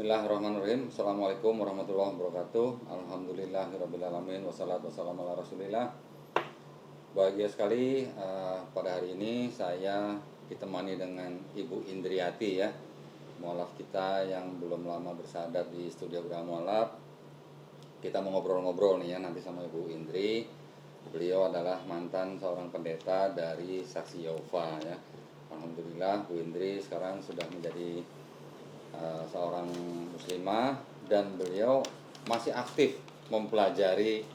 Bismillahirrahmanirrahim. Assalamualaikum warahmatullahi wabarakatuh. Alhamdulillahirrabbilalamin. Wassalatu wassalamu ala rasulillah. Bahagia sekali pada hari ini saya ditemani dengan Ibu Indriati ya, mualaf kita yang belum lama bersahadat di studio Brahma Mualaf. Kita mau ngobrol-ngobrol nih ya nanti sama Ibu Indri. Beliau adalah mantan seorang pendeta dari Saksi Yehova ya. Alhamdulillah Bu Indri sekarang sudah menjadi seorang muslimah dan beliau masih aktif mempelajari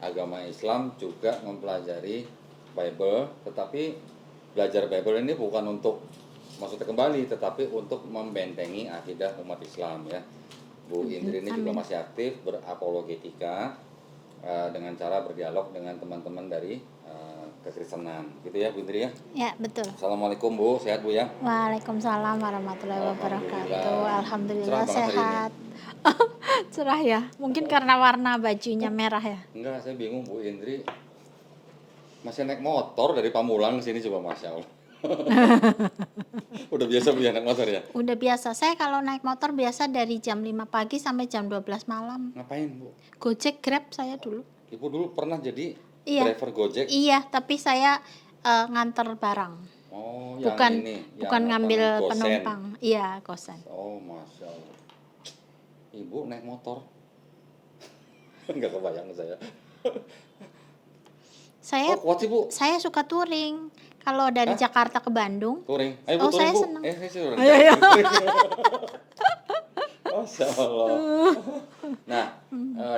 agama Islam, juga mempelajari Bible, tetapi belajar Bible ini bukan untuk maksudnya kembali, tetapi untuk membentengi akidah umat Islam ya. Bu Indri ini juga masih aktif berapologetika dengan cara berdialog dengan teman-teman dari kekristenan gitu ya Bu Indri ya. Ya, betul. Assalamualaikum Bu, sehat Bu ya? Waalaikumsalam warahmatullahi wabarakatuh. Alhamdulillah Cerah banget hari ini. sehat. Cerah ya, mungkin karena warna bajunya merah ya. Enggak, saya bingung Bu Indri masih naik motor dari Pamulang ke sini coba, Masya Allah. Udah biasa Bu ya naik motor ya? Udah biasa, saya kalau naik motor biasa dari jam 5 pagi sampai jam 12 malam. Ngapain Bu? Gojek, Grab saya dulu. Ibu dulu pernah jadi Iya. driver Gojek? Iya, tapi saya nganter barang. Oh, Bukan yang ini, bukan yang ngambil gosen. penumpang. Iya, kosan. Oh, Masya Allah. Ibu naik motor? Enggak kebayang saya. Saya Oh, kuat sih Bu. saya suka touring. Kalau dari Jakarta ke Bandung. Touring. Ayo Bu, Oh, touring saya Bu. senang. Saya suruh. Ayo. Masya Allah. Nah,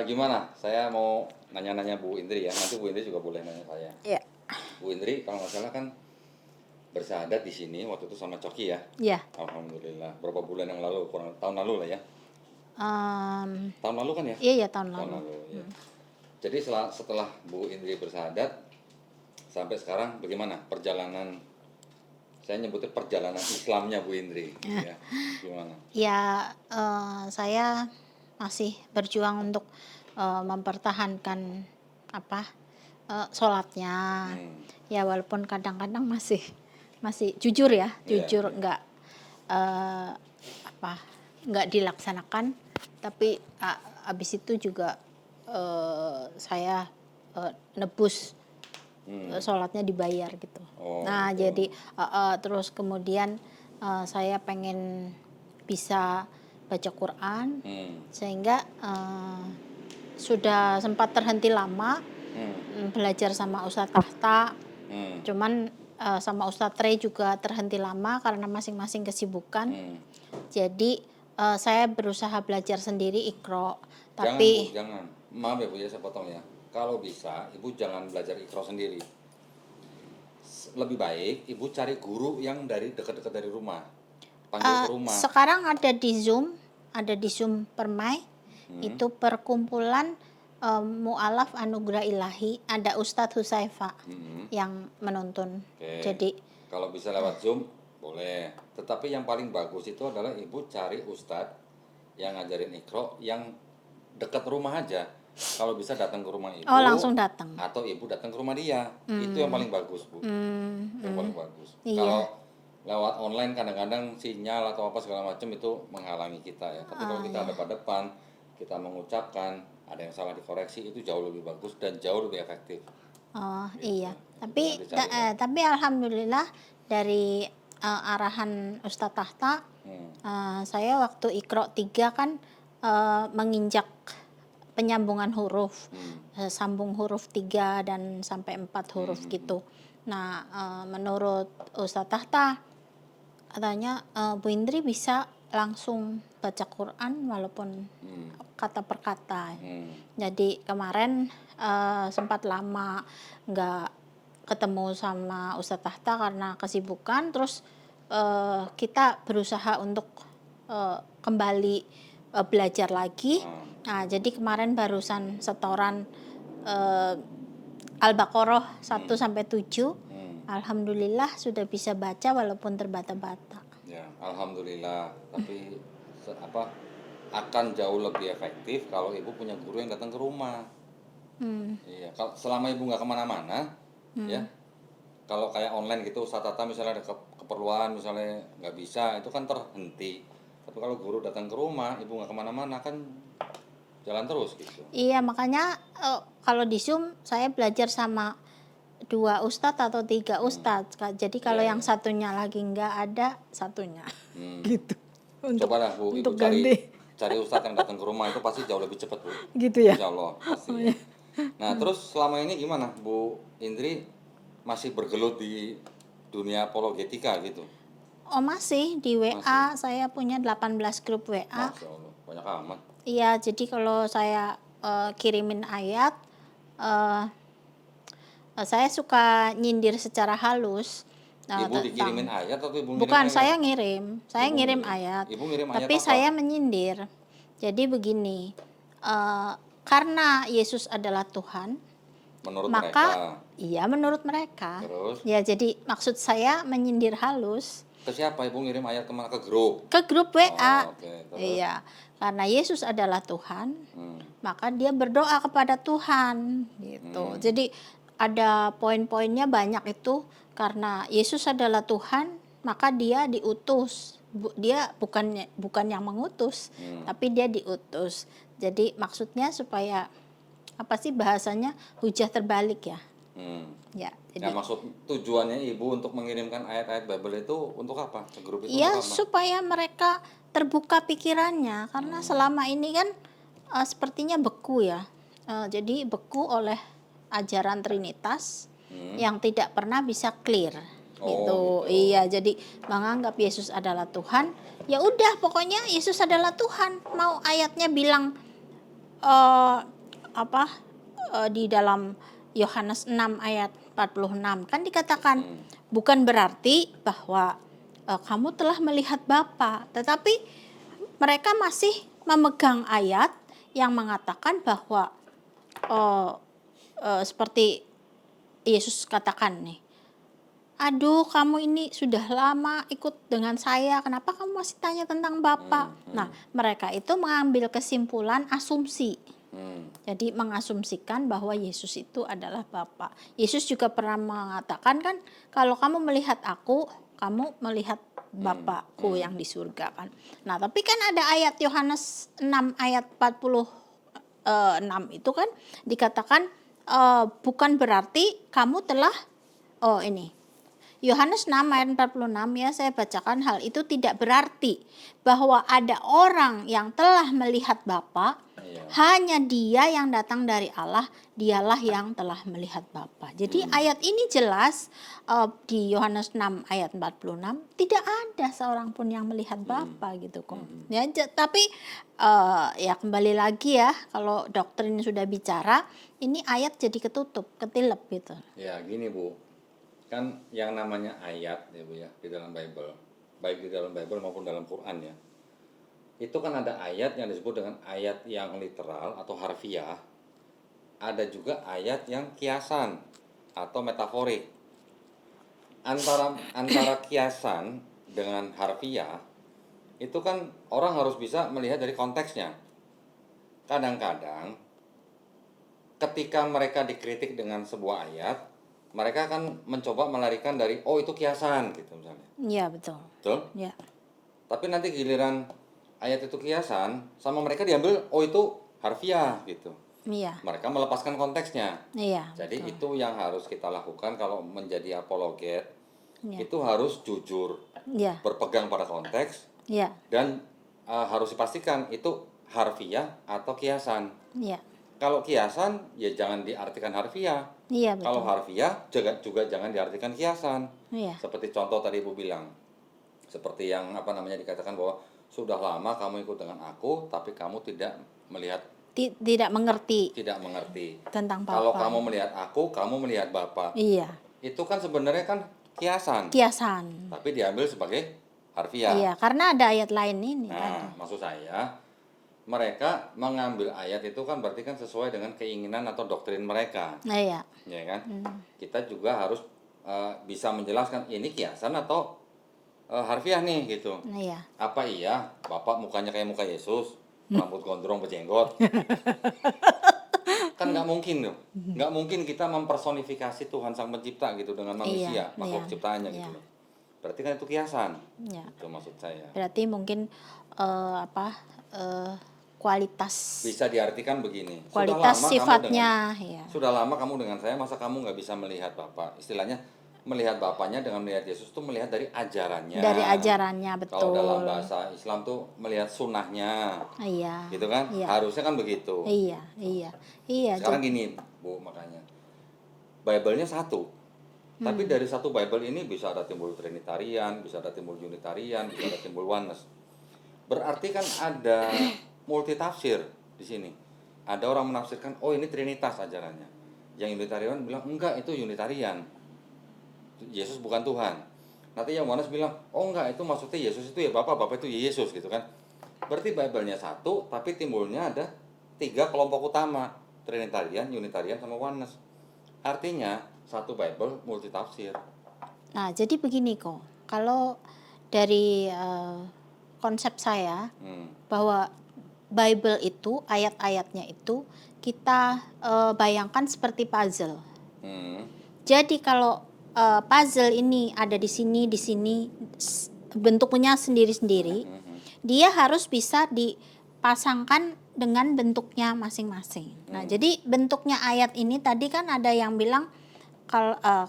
gimana? Saya mau nanya-nanya Bu Indri ya. Nanti Bu Indri juga boleh nanya saya. Iya. Bu Indri, kalau nggak salah kan bersahadat di sini waktu itu sama Coki ya. Iya. Alhamdulillah. Berapa bulan yang lalu? Kurang tahun lalu lah ya. Tahun lalu kan ya? Iya, tahun Tahun lalu. lalu. Ya. Jadi setelah Bu Indri bersahadat sampai sekarang bagaimana perjalanan? Saya nyebutnya perjalanan Islamnya Bu Indri. Ya. Gimana? Ya, saya masih berjuang untuk mempertahankan sholatnya. Ya, walaupun kadang-kadang masih jujur ya, jujur nggak nggak dilaksanakan. Tapi abis itu juga saya nebus sholatnya dibayar gitu. Nah, betul. Jadi terus kemudian saya pengen bisa baca Quran, sehingga sudah sempat terhenti lama belajar sama Ustadz Tahta. Cuman sama Ustadz Trey juga terhenti lama karena masing-masing kesibukan. Jadi saya berusaha belajar sendiri Iqra. Tapi jangan. Maaf ya Bu ya, saya potong ya. Kalau bisa, Ibu jangan belajar Iqra sendiri. Lebih baik Ibu cari guru yang dari dekat-dekat dari rumah. Panggil ke rumah. Sekarang ada di Zoom Permai. Itu perkumpulan mualaf anugerah ilahi. Ada Ustadz Husaifa yang menuntun. Jadi kalau bisa lewat Zoom boleh. Tetapi yang paling bagus itu adalah Ibu cari Ustadz yang ngajarin Iqra yang dekat rumah aja. Kalau bisa datang ke rumah Ibu. Oh, langsung datang. Atau Ibu datang ke rumah dia. Itu yang paling bagus, Bu. Yang paling bagus. Iya. Kalau lewat online kadang-kadang sinyal atau apa segala macam itu menghalangi kita ya. Tapi kalau kita depan-depan, kita mengucapkan, ada yang salah dikoreksi, itu jauh lebih bagus dan jauh lebih efektif. Oh, gitu. Iya. Tapi alhamdulillah dari arahan Ustadz Tahta, saya waktu Iqra 3 kan menginjak penyambungan huruf, sambung huruf 3 dan sampai 4 huruf gitu. Nah, menurut Ustadz Tahta katanya Bu Indri bisa langsung baca Quran walaupun kata per kata. Jadi kemarin sempat lama nggak ketemu sama Ustadz Tahta karena kesibukan. Terus kita berusaha untuk kembali belajar lagi. Nah, jadi kemarin barusan setoran Al-Baqarah 1 sampai 7. Alhamdulillah sudah bisa baca walaupun terbata-bata. Ya, alhamdulillah. Tapi akan jauh lebih efektif kalau Ibu punya guru yang datang ke rumah. Iya, kalau selama Ibu nggak kemana-mana, ya. Kalau kayak online gitu, Ustadz Tata misalnya ada keperluan, misalnya nggak bisa, itu kan terhenti. Tapi kalau guru datang ke rumah, ibu nggak kemana-mana kan jalan terus gitu. Iya, makanya kalau di Zoom saya belajar sama 2 ustadz atau 3 ustadz. Jadi kalau Iya, yang iya. satunya lagi nggak ada, satunya Hmm. gitu. Untuk Cobalah Bu, Ibu untuk ganti. cari ustadz yang datang ke rumah itu pasti jauh lebih cepat Bu. Gitu ya. Insya Allah pasti Oh, ya. ya. Nah terus selama ini gimana Bu Indri masih bergelut di dunia apologetika gitu? Oh, masih di WA, Masih? saya punya 18 grup WA. Masya Allah, banyak amat. Iya, jadi kalau saya kirimin ayat, eh, saya suka nyindir secara halus Ibu dikirimin tentang. ayat atau Ibu ngirim Bukan, ayat? saya Ibu ngirim ngirim. ayat, Ibu ngirim ayat tapi apa? saya menyindir. Jadi begini, eh, karena Yesus adalah Tuhan, Menurut maka mereka. iya menurut mereka. Terus? Ya, jadi maksud saya menyindir halus Ke siapa Ibu ngirim ayat kemana? Ke grup? ke grup WA. Oh, oke. Terus? Iya, karena Yesus adalah Tuhan, Hmm. maka dia berdoa kepada Tuhan gitu. Jadi ada poin-poinnya banyak itu, karena Yesus adalah Tuhan, maka dia diutus. Dia bukan yang mengutus, tapi dia diutus. Jadi maksudnya supaya apa sih bahasanya, hujah terbalik ya. Ya, Nah, jadi maksud tujuannya Ibu untuk mengirimkan ayat-ayat Bible itu untuk apa? Ke grup itu ya untuk apa? supaya mereka terbuka pikirannya, karena selama ini kan sepertinya beku ya. Jadi beku oleh ajaran Trinitas yang tidak pernah bisa clear gitu. gitu. Iya, jadi menganggap Yesus adalah Tuhan. Ya udah, pokoknya Yesus adalah Tuhan. Mau ayatnya bilang eh di dalam Yohanes 6 ayat 46 kan dikatakan bukan berarti bahwa kamu telah melihat Bapa, tetapi mereka masih memegang ayat yang mengatakan bahwa seperti Yesus katakan nih, aduh kamu ini sudah lama ikut dengan saya, kenapa kamu masih tanya tentang Bapa? Nah, mereka itu mengambil kesimpulan asumsi. Jadi mengasumsikan bahwa Yesus itu adalah Bapa. Yesus juga pernah mengatakan kan, kalau kamu melihat aku, kamu melihat Bapakku yang di surga kan. Nah, tapi kan ada ayat Yohanes 6 ayat 46 itu kan dikatakan bukan berarti kamu telah ini Yohanes 6 ayat 46 ya, saya bacakan, hal itu tidak berarti bahwa ada orang yang telah melihat Bapa, hanya dia yang datang dari Allah, dialah yang telah melihat Bapa. Jadi ayat ini jelas di Yohanes 6 ayat 46 tidak ada seorang pun yang melihat Bapa gitu kok. Ya, tapi ya kembali lagi ya, kalau doktrin sudah bicara, ini ayat jadi ketutup, ketilep gitu. Ya, gini Bu. Kan yang namanya ayat ya Bu ya di dalam Bible, baik di dalam Bible maupun dalam Quran ya, itu kan ada ayat yang disebut dengan ayat yang literal atau harfiah, ada juga ayat yang kiasan atau metaforik. Antara kiasan dengan harfiah itu kan orang harus bisa melihat dari konteksnya. Kadang-kadang ketika mereka dikritik dengan sebuah ayat, mereka akan mencoba melarikan dari itu kiasan gitu misalnya. Iya, betul. Betul? Ya. Tapi nanti giliran ayat itu kiasan, sama mereka diambil itu harfiah gitu. Iya. Mereka melepaskan konteksnya. Iya. Jadi betul. itu yang harus kita lakukan kalau menjadi apologet. Iya. Itu harus jujur, Iya. berpegang pada konteks, Iya. dan harus dipastikan itu harfiah atau kiasan. Iya. Kalau kiasan ya jangan diartikan harfiah. Iya, betul. Kalau harfiah juga jangan diartikan kiasan. Iya. Seperti contoh tadi Ibu bilang, seperti yang dikatakan bahwa sudah lama kamu ikut dengan aku, tapi kamu tidak melihat, Tidak mengerti tentang Bapa. Kalau kamu melihat aku, kamu melihat Bapa. Iya. Itu kan sebenarnya kan kiasan. Tapi diambil sebagai harfiah. Iya, karena ada ayat lain ini. Nah, maksud saya mereka mengambil ayat itu kan berarti kan sesuai dengan keinginan atau doktrin mereka. Iya. Ya kan? Kita juga harus bisa menjelaskan ini kiasan atau harfiah nih gitu. Iya. Apa iya Bapak mukanya kayak muka Yesus, rambut gondrong berjenggot? Kan nggak mungkin loh. Nggak mungkin kita mempersonifikasi Tuhan Sang Pencipta gitu dengan manusia, makhluk ciptaannya gitu loh. berarti kan itu kiasan. Ya. Itu maksud saya. Berarti mungkin kualitas Bisa diartikan begini. kualitas sifatnya, sudah lama kamu dengan saya, masa kamu nggak bisa melihat Bapak? Istilahnya melihat Bapaknya dengan melihat Yesus tuh melihat dari ajarannya. Dari ajarannya, betul. Kalau dalam bahasa Islam tuh melihat sunnahnya. Iya. Gitu kan? Iya. Harusnya kan begitu. Iya. Sekarang gini, Bu, makanya Bible-nya satu. Tapi dari satu Bible ini bisa ada timbul Trinitarian, bisa ada timbul Unitarian, bisa ada timbul Oneness. Berarti kan ada multitafsir di sini. Ada orang menafsirkan, oh ini Trinitas ajarannya. Yang Unitarian bilang, enggak, itu Unitarian. Yesus bukan Tuhan. Nanti yang Oneness bilang, oh enggak, itu maksudnya Yesus itu ya Bapak, Bapak itu ya Yesus gitu kan. Berarti Bible-nya satu, tapi timbulnya ada 3 kelompok utama. Trinitarian, Unitarian, sama Oneness. Artinya, satu Bible multitafsir. Nah, jadi begini kok. Kalau dari konsep saya, bahwa Bible itu, ayat-ayatnya itu, kita bayangkan seperti puzzle. Jadi kalau puzzle ini ada di sini, bentuknya sendiri-sendiri, dia harus bisa dipasangkan dengan bentuknya masing-masing. Nah, jadi bentuknya ayat ini tadi kan ada yang bilang,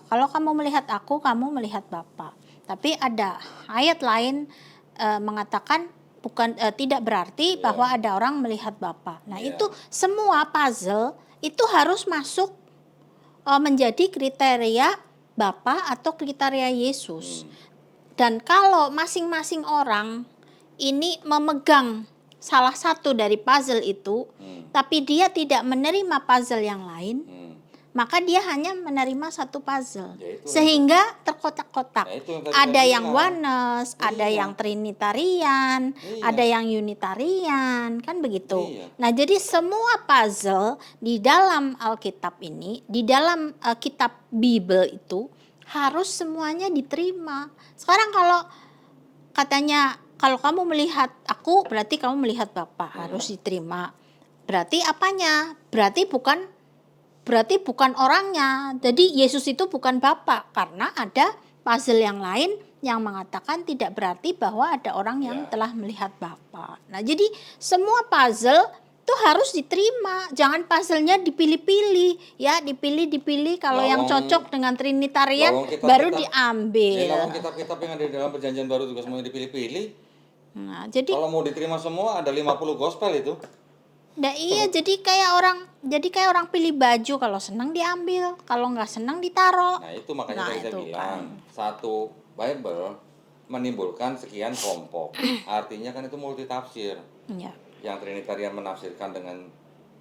kalau kamu melihat aku, kamu melihat Bapa. Tapi ada ayat lain mengatakan bukan tidak berarti bahwa ada orang melihat Bapa. Nah, itu semua puzzle itu harus masuk menjadi kriteria Bapa atau kriteria Yesus. Dan kalau masing-masing orang ini memegang salah satu dari puzzle itu, tapi dia tidak menerima puzzle yang lain, maka dia hanya menerima satu puzzle, sehingga terkotak-kotak. Ada yang Oneness, ada yang Trinitarian, ada yang Unitarian, kan begitu. Nah, jadi semua puzzle di dalam Alkitab ini, di dalam kitab Bible itu harus semuanya diterima. Sekarang kalau katanya, kalau kamu melihat aku, berarti kamu melihat Bapa, harus diterima. Berarti apanya? Berarti bukan orangnya. Jadi Yesus itu bukan Bapa, karena ada puzzle yang lain yang mengatakan tidak berarti bahwa ada orang yang telah melihat Bapa. Nah, jadi semua puzzle itu harus diterima. Jangan puzzle-nya dipilih-pilih, ya, dipilih kalau yang cocok dengan Trinitarian baru diambil. Lawang kitab-kitab yang ada di dalam Perjanjian Baru juga semuanya dipilih-pilih. Nah, jadi kalau mau diterima semua ada 50 gospel itu. Nah, iya, jadi kayak orang pilih baju, kalau senang diambil, kalau nggak senang ditaruh. Nah, itu makanya saya bilang, satu Bible menimbulkan sekian kelompok. Artinya kan itu multitafsir. Yang Trinitarian menafsirkan dengan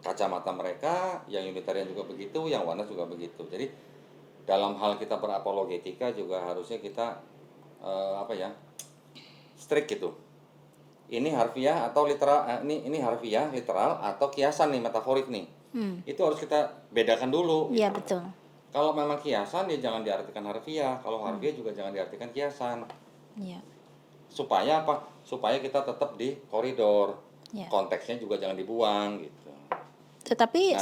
kacamata mereka, yang Unitarian juga begitu, yang Oneness juga begitu. Jadi dalam hal kita berapologetika juga harusnya kita strict gitu. Ini harfiah atau literal, ini harfiah, literal atau kiasan nih, metaforik nih. Itu harus kita bedakan dulu. Iya, betul. Kalau memang kiasan ya jangan diartikan harfiah, kalau harfiah juga jangan diartikan kiasan. Iya. Supaya apa? Supaya kita tetap di koridor. Konteksnya juga jangan dibuang gitu. Tetapi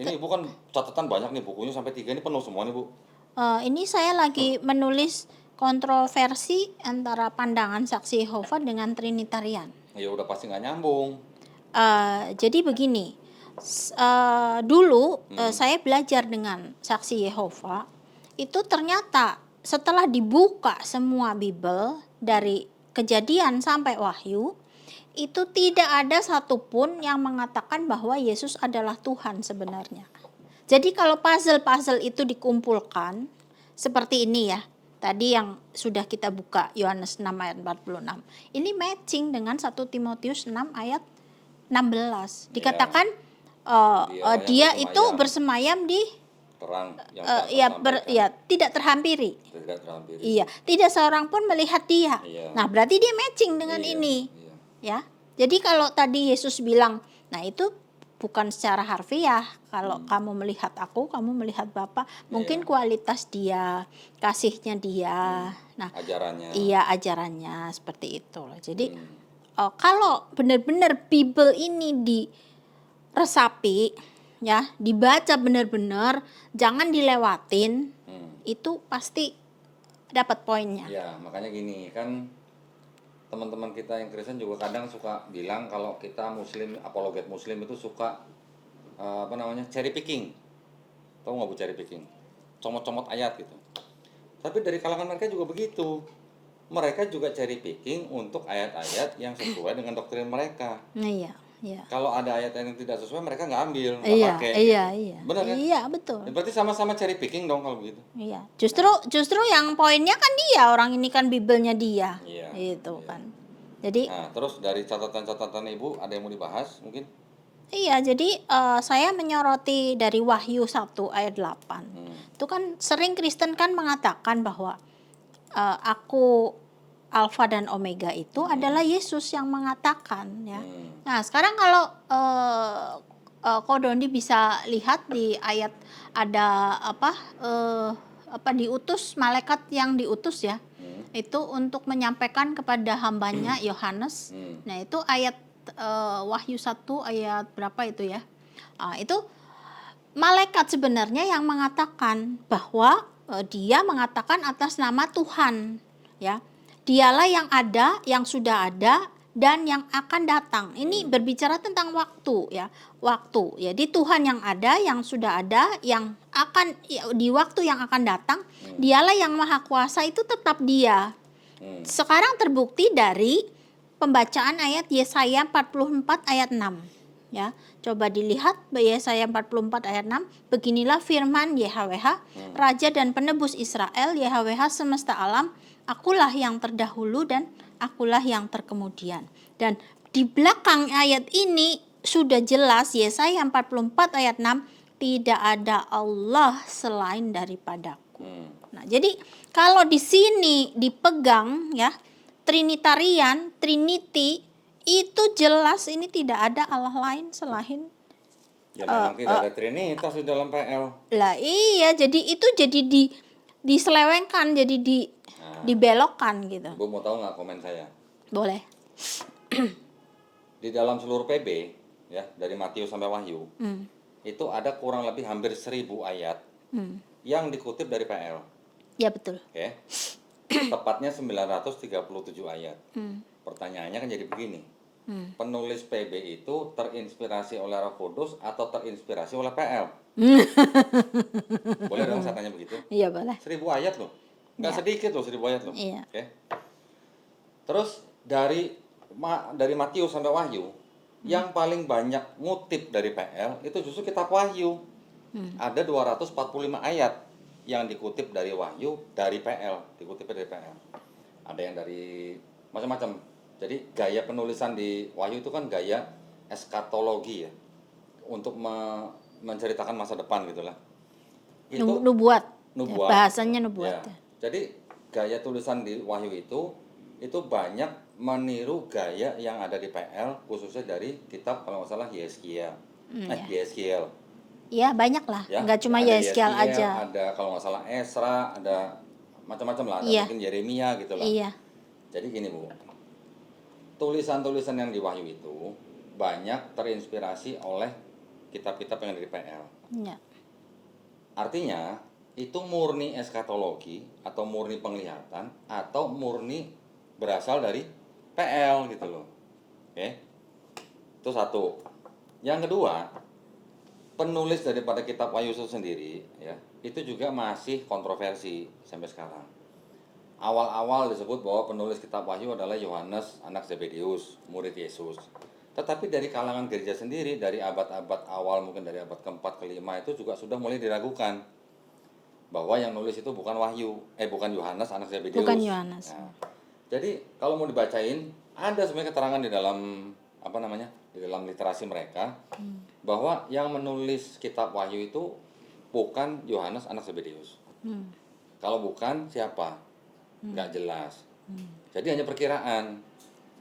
ini Ibu kan catatan banyak nih, bukunya sampai 3 ini penuh semua nih, Bu. Ini saya lagi menulis kontroversi antara pandangan saksi Yehova dengan Trinitarian. Ya udah pasti nggak nyambung. Jadi begini, dulu saya belajar dengan saksi Yehova, itu ternyata setelah dibuka semua Bible dari Kejadian sampai Wahyu, itu tidak ada satupun yang mengatakan bahwa Yesus adalah Tuhan sebenarnya. Jadi kalau puzzle-puzzle itu dikumpulkan seperti ini ya, tadi yang sudah kita buka Yohanes 6 ayat 46. Ini matching dengan 1 Timotius 6 ayat 16. Dikatakan dia itu bersemayam di terang yang tidak terhampiri. Iya, tidak seorang pun melihat dia. Nah, berarti dia matching dengan ini. Ya. Jadi kalau tadi Yesus bilang, nah itu bukan secara harfiah. Kalau kamu melihat aku, kamu melihat Bapa. Mungkin kualitas dia, kasihnya dia. Nah, ajarannya. Iya, ajarannya seperti itu. Jadi kalau benar-benar Bible ini diresapi, ya, dibaca benar-benar, jangan dilewatin, itu pasti dapat poinnya. Ya, makanya gini kan, teman-teman kita yang Kristen juga kadang suka bilang kalau kita Muslim, apologet Muslim itu suka cherry picking. Tahu nggak bu cherry picking? Comot-comot ayat gitu. Tapi dari kalangan mereka juga begitu. Mereka juga cherry picking untuk ayat-ayat yang sesuai dengan doktrin mereka. Iya, iya. Kalau ada ayat yang tidak sesuai, mereka nggak ambil, nggak Iya, pakai. iya, Gitu. iya. Benar kan? Iya, betul. Ya, berarti sama-sama cherry picking dong kalau begitu. Iya. Justru yang poinnya kan dia, orang ini kan Bibelnya dia. Iya. Gitu Iya. kan. Jadi Nah, terus dari catatan-catatan Ibu ada yang mau dibahas mungkin? iya, jadi saya menyoroti dari Wahyu 1 ayat 8. Itu kan sering Kristen kan mengatakan bahwa aku Alfa dan Omega itu adalah Yesus yang mengatakan ya. Nah, sekarang kalau Ko Doni bisa lihat di ayat ada diutus, malaikat yang diutus ya. Itu untuk menyampaikan kepada hambanya Yohanes. Nah, itu ayat Wahyu 1 ayat berapa itu ya? Itu malaikat sebenarnya yang mengatakan bahwa dia mengatakan atas nama Tuhan ya. Dialah yang ada, yang sudah ada, dan yang akan datang. Ini berbicara tentang waktu ya. Waktu. Jadi Tuhan yang ada, yang sudah ada, yang akan di waktu yang akan datang, dialah yang maha kuasa, itu tetap dia. Sekarang terbukti dari pembacaan ayat Yesaya 44 ayat 6. Ya, coba dilihat Yesaya 44 ayat 6. Beginilah firman YHWH, Raja dan Penebus Israel, YHWH semesta alam, akulah yang terdahulu dan akulah yang terkemudian. Dan di belakang ayat ini sudah jelas Yesaya 44 ayat 6, tidak ada Allah selain daripadaku. Nah, jadi kalau di sini dipegang ya, Trinitarian, Trinity, itu jelas ini tidak ada Allah lain selain Ya memang tidak ada Trinitas di dalam PL. Lah iya, jadi itu jadi diselewengkan, jadi dibelokkan gitu. Ibu mau tahu nggak komen saya? Boleh. Di dalam seluruh PB ya, dari Matius sampai Wahyu, itu ada kurang lebih hampir 1000 ayat yang dikutip dari PL. Ya betul. Oke. Tepatnya 937 ayat. Pertanyaannya kan jadi begini. Penulis PB itu terinspirasi oleh Roh Kudus atau terinspirasi oleh PL? Boleh dong saya tanya begitu? Iya boleh. 1000 ayat loh. Nggak sedikit loh 1000 ayat loh. Iya. Oke. Terus dari Matius sampai Wahyu, yang paling banyak ngutip dari PL itu justru kitab Wahyu. Ada 245 ayat yang dikutip dari Wahyu dari PL, dikutip dari PL. Ada yang dari macam-macam. Jadi gaya penulisan di Wahyu itu kan gaya eskatologi ya, untuk menceritakan masa depan gitulah. Itu nubuat. nubuat. Ya, bahasanya nubuat. Ya. Jadi gaya tulisan di Wahyu itu banyak meniru gaya yang ada di PL, khususnya dari kitab kalau nggak salah Yeskiel. Yeskiel. Iya banyak lah, Ya, nggak cuma ada Yeskiel aja. Ada kalau nggak salah Esra, ada macam-macam lah, ada mungkin Yeremia gitu lah. Iya. Jadi gini Bu, tulisan-tulisan yang di Wahyu itu banyak terinspirasi oleh kitab-kitab yang dari PL. Iya. Artinya itu murni eskatologi atau murni penglihatan atau murni berasal dari PL gitu loh. Oke. Itu satu. Yang kedua, penulis daripada kitab Wahyu itu sendiri ya, itu juga masih kontroversi sampai sekarang. Awal-awal disebut bahwa penulis kitab Wahyu adalah Yohanes anak Zebedeus, murid Yesus. Tetapi dari kalangan gereja sendiri, dari abad-abad awal, mungkin dari abad keempat, kelima, itu juga sudah mulai diragukan bahwa yang nulis itu bukan bukan Yohanes anak Zebedeus. Bukan Yohanes. Nah, jadi kalau mau dibacain, ada sebenarnya keterangan di dalam di dalam literasi mereka bahwa yang menulis kitab Wahyu itu bukan Yohanes anak Zebedeus. Kalau bukan siapa? Nggak jelas. Jadi hanya perkiraan.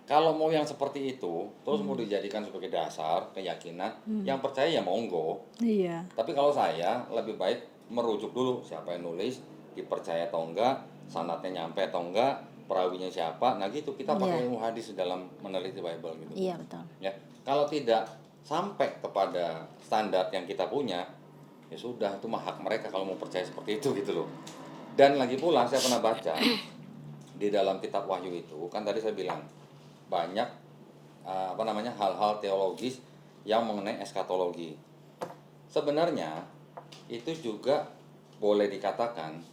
Kalau mau yang seperti itu, terus mau dijadikan sebagai dasar keyakinan, yang percaya ya monggo. Iya. Tapi kalau saya lebih baik merujuk dulu siapa yang nulis, dipercaya atau enggak, sanadnya nyampe atau enggak, perawinya siapa. Nah gitu kita pakai ilmu hadis dalam meneliti Bible gitu. Iya betul. Ya, kalau tidak sampai kepada standar yang kita punya, ya sudah, itu mah hak mereka kalau mau percaya seperti itu gitu loh. Dan lagi pula saya pernah baca di dalam kitab Wahyu itu, kan tadi saya bilang banyak hal-hal teologis yang mengenai eskatologi. Sebenarnya itu juga boleh dikatakan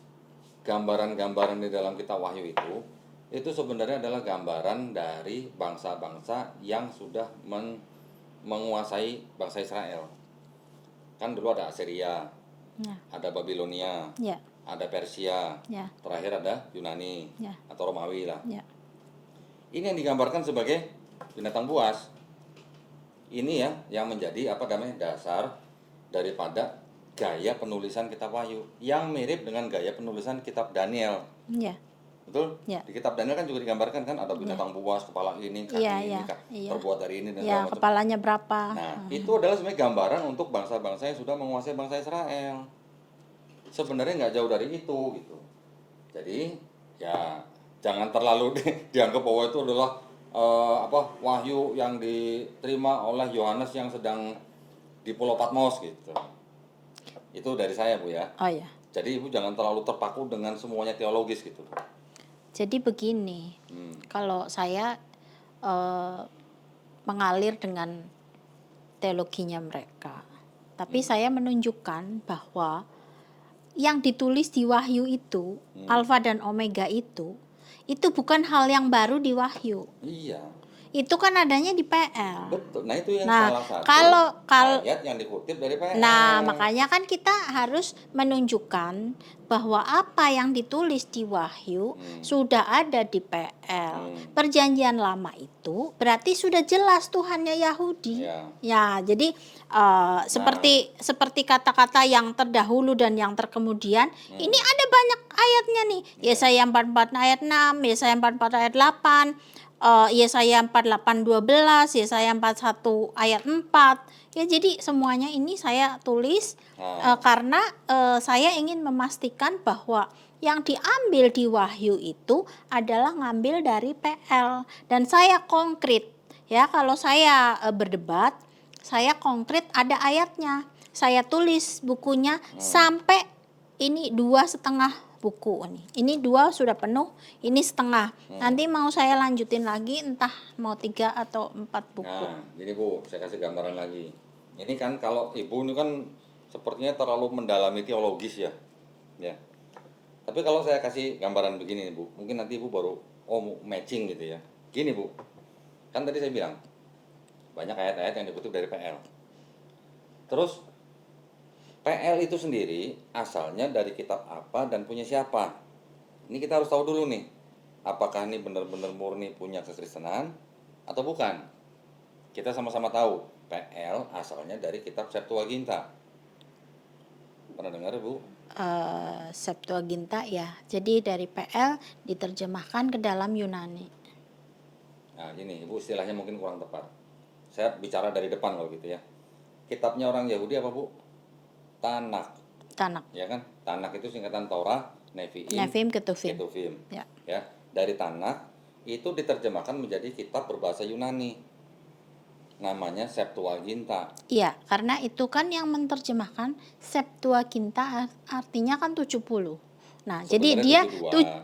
gambaran-gambaran di dalam kitab Wahyu itu sebenarnya adalah gambaran dari bangsa-bangsa yang sudah menguasai bangsa Israel. Kan dulu ada Assyria, Ya. ada Babilonia, Ya. ada Persia, Ya. terakhir ada Yunani, Ya. atau Romawi lah. Ya. Ini yang digambarkan sebagai binatang buas. Ini ya yang menjadi dasar daripada gaya penulisan kitab Wahyu yang mirip dengan gaya penulisan kitab Daniel. Ya. Betul? Ya. Di kitab Daniel kan juga digambarkan kan ada binatang buas, kepala ini, kaki ini, terbuat dari ini dan segala macam. Kepalanya berapa? Nah, itu adalah sebenarnya gambaran untuk bangsa-bangsa yang sudah menguasai bangsa Israel. Sebenarnya nggak jauh dari itu gitu. Jadi ya jangan terlalu dianggap bahwa itu adalah wahyu yang diterima oleh Yohanes yang sedang di Pulau Patmos gitu. Itu dari saya, Bu ya. Oh ya. Jadi Ibu jangan terlalu terpaku dengan semuanya teologis gitu. Jadi begini, kalau saya mengalir dengan teologinya mereka, tapi saya menunjukkan bahwa yang ditulis di Wahyu itu, Alfa dan Omega itu bukan hal yang baru di Wahyu. Iya. Itu kan adanya di PL. Betul. Nah, itu yang salah satu kalau ayat yang dikutip dari PL. Nah, makanya kan kita harus menunjukkan bahwa apa yang ditulis di Wahyu sudah ada di PL. Perjanjian lama itu berarti sudah jelas Tuhannya Yahudi. Ya, jadi seperti kata-kata yang terdahulu dan yang terkemudian, ini ada banyak ayatnya nih. Yesaya 44 ayat 6, Yesaya 44 ayat 8, Yesaya 48:12, Yesaya 41 ayat 4. Ya, jadi semuanya ini saya tulis karena saya ingin memastikan bahwa yang diambil di Wahyu itu adalah ngambil dari PL, dan saya konkret. Ya, kalau saya berdebat, saya konkret ada ayatnya. Saya tulis bukunya sampai ini 2,5 buku nih. Ini 2 sudah penuh, ini setengah. Nanti mau saya lanjutin lagi, entah mau 3 atau 4 buku. Nah, gini Bu, saya kasih gambaran lagi. Ini kan kalau Ibu ini kan sepertinya terlalu mendalami teologis ya. Ya. Tapi kalau saya kasih gambaran begini nih Bu, mungkin nanti Ibu baru matching gitu ya. Gini Bu, kan tadi saya bilang banyak ayat-ayat yang dikutip dari PL. Terus PL itu sendiri asalnya dari kitab apa dan punya siapa? Ini kita harus tahu dulu nih. Apakah ini benar-benar murni punya kekristenan atau bukan? Kita sama-sama tahu PL asalnya dari kitab Septuaginta. Pernah dengar, Bu? Septuaginta ya. Jadi dari PL diterjemahkan ke dalam Yunani. Nah, gini, Ibu, istilahnya mungkin kurang tepat. Saya bicara dari depan kalau gitu ya. Kitabnya orang Yahudi apa, Bu? Tanakh. Ya kan? Tanakh itu singkatan Torah, Nevi'im, Ketuvim. Ya. Dari Tanakh itu diterjemahkan menjadi kitab berbahasa Yunani. Namanya Septuaginta. Iya, karena itu kan yang menerjemahkan Septuaginta artinya kan 70. Nah, sebenarnya jadi dia 70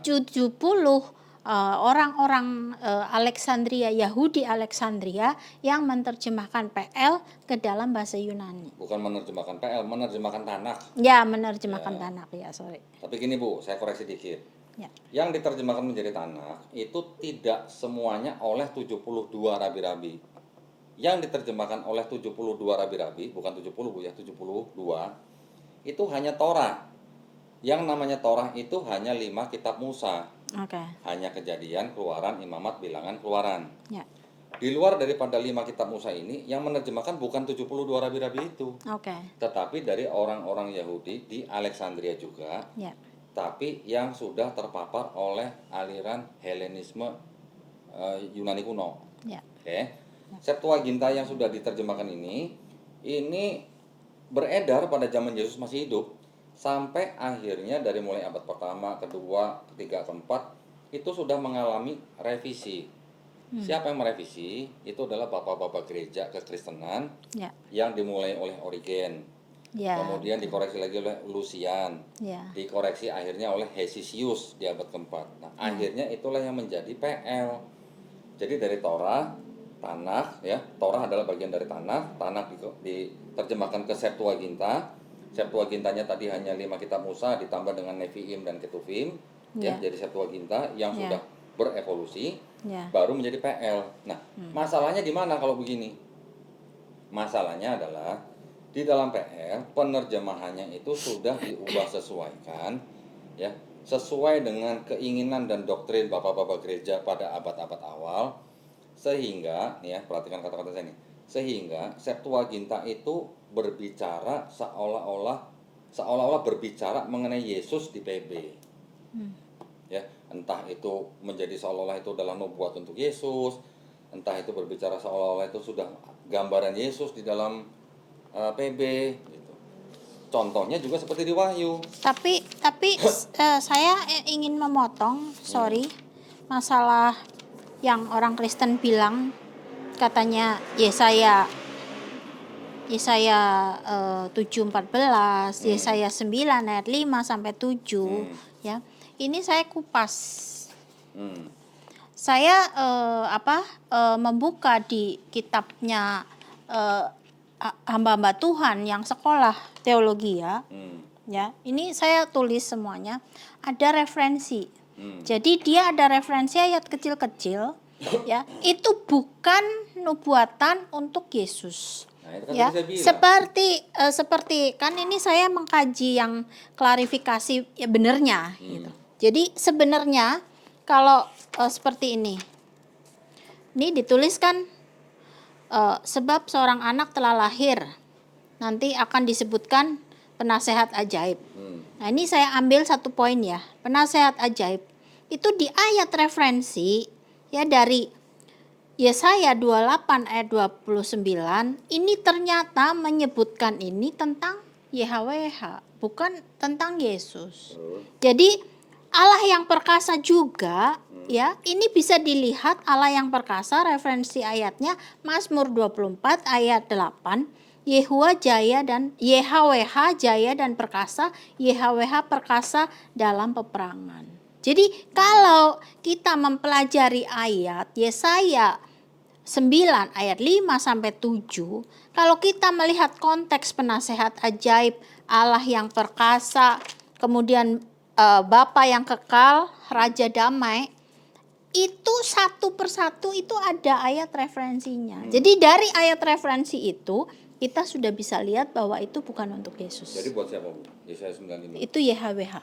orang-orang Alexandria, Yahudi Alexandria yang menerjemahkan PL ke dalam bahasa Yunani. Bukan menerjemahkan PL, menerjemahkan Tanakh. Ya, menerjemahkan Tanakh ya, sorry. Tapi gini Bu, saya koreksi dikit. Ya. Yang diterjemahkan menjadi Tanakh itu tidak semuanya oleh 72 rabi-rabi. Yang diterjemahkan oleh 72 rabi-rabi, bukan 70 Bu ya, 72, itu hanya Torah. Yang namanya Torah itu hanya 5 kitab Musa. Hanya Kejadian, Keluaran, Imamat, Bilangan, Keluaran. Ya. Di luar daripada 5 kitab Musa ini, yang menerjemahkan bukan 72 rabi-rabi itu. Tetapi dari orang-orang Yahudi di Alexandria juga. Ya. Tapi yang sudah terpapar oleh aliran Helenisme Yunani kuno. Ya. Septuaginta yang sudah diterjemahkan ini beredar pada zaman Yesus masih hidup. Sampai akhirnya dari mulai abad pertama, kedua, ketiga, keempat itu sudah mengalami revisi. Siapa yang merevisi? Itu adalah bapak-bapak gereja kekristenan yang dimulai oleh Origen. Ya. Kemudian dikoreksi lagi oleh Lucian. Ya. Dikoreksi akhirnya oleh Hesisius di abad keempat. Nah, akhirnya itulah yang menjadi PL. Jadi dari Torah, Tanakh ya. Torah adalah bagian dari Tanakh. Tanakh diterjemahkan ke Septuaginta. Septuagintanya tadi hanya 5 kitab Musa ditambah dengan Nevi'im dan Ketuvim ya. Jadi Septuaginta yang sudah berevolusi baru menjadi PL. Nah, masalahnya di mana kalau begini? Masalahnya adalah di dalam PL penerjemahannya itu sudah diubah sesuaikan ya, sesuai dengan keinginan dan doktrin bapak-bapak gereja pada abad-abad awal, sehingga ya, perhatikan kata-kata saya ini, sehingga Septuaginta itu berbicara seolah-olah berbicara mengenai Yesus di PB. Ya, entah itu menjadi seolah-olah itu adalah nubuat untuk Yesus, entah itu berbicara seolah-olah itu sudah gambaran Yesus di dalam PB gitu. Contohnya juga seperti di Wahyu. Tapi saya ingin memotong, masalah yang orang Kristen bilang katanya Yesaya 7:14, Yesaya 9 ayat 5 sampai 7 ya. Ini saya kupas. Saya membuka di kitabnya hamba-hamba Tuhan yang sekolah teologi ya. Ini saya tulis semuanya, ada referensi. Jadi dia ada referensi ayat kecil-kecil ya. Itu bukan nubuatan untuk Yesus. Nah, itu kan ya, seperti kan ini saya mengkaji yang klarifikasi ya benernya gitu. Jadi sebenarnya kalau seperti ini dituliskan sebab seorang anak telah lahir, nanti akan disebutkan penasehat ajaib. Nah, ini saya ambil satu poin ya, penasehat ajaib. Itu di ayat referensi ya dari Yesaya 28 ayat 29, ini ternyata menyebutkan ini tentang YHWH, bukan tentang Yesus. Jadi Allah yang perkasa juga ya, ini bisa dilihat Allah yang perkasa, referensi ayatnya Mazmur 24 ayat 8, YHWH jaya dan perkasa, YHWH perkasa dalam peperangan. Jadi kalau kita mempelajari ayat Yesaya 9 ayat 5 sampai 7, kalau kita melihat konteks penasehat ajaib, Allah yang perkasa, kemudian Bapa yang kekal, Raja damai, itu satu persatu itu ada ayat referensinya. Jadi dari ayat referensi itu kita sudah bisa lihat bahwa itu bukan untuk Yesus. Jadi buat siapa, Bu? Yesaya 95. Itu YHWH.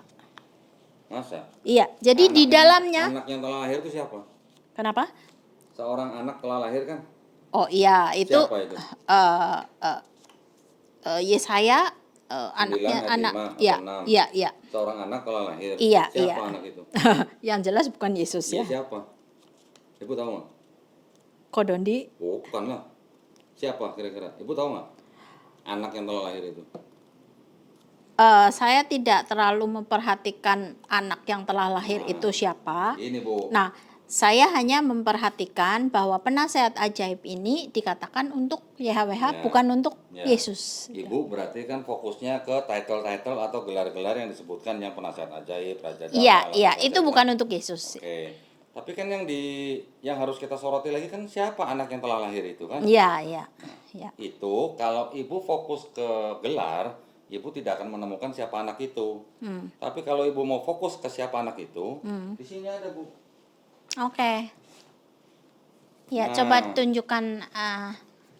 Masa? Iya, jadi di dalamnya anak yang telah lahir itu siapa? Kenapa? Seorang anak telah lahir kan? Oh iya, itu siapa itu? Yesaya anak iya. Seorang anak telah lahir. Iya, siapa anak itu? Yang jelas bukan Yesus ya. Siapa? Ibu tahu nggak? Kodondi. Oh, bukan lah. Siapa kira-kira? Ibu tahu nggak? Anak yang telah lahir itu. Saya tidak terlalu memperhatikan anak yang telah lahir itu siapa. Ini, Bu. Nah, saya hanya memperhatikan bahwa penasehat ajaib ini dikatakan untuk YHWH, bukan untuk Yesus. Ibu berarti kan fokusnya ke title-title atau gelar-gelar yang disebutkan yang penasehat ajaib, Raja damai. Iya, itu bukan untuk Yesus. Oke. Tapi kan yang harus kita soroti lagi kan siapa anak yang telah lahir itu kan? Iya. Itu kalau ibu fokus ke gelar, ibu tidak akan menemukan siapa anak itu. Tapi kalau ibu mau fokus ke siapa anak itu, di sini ada, Bu. Oke. Ya, coba tunjukkan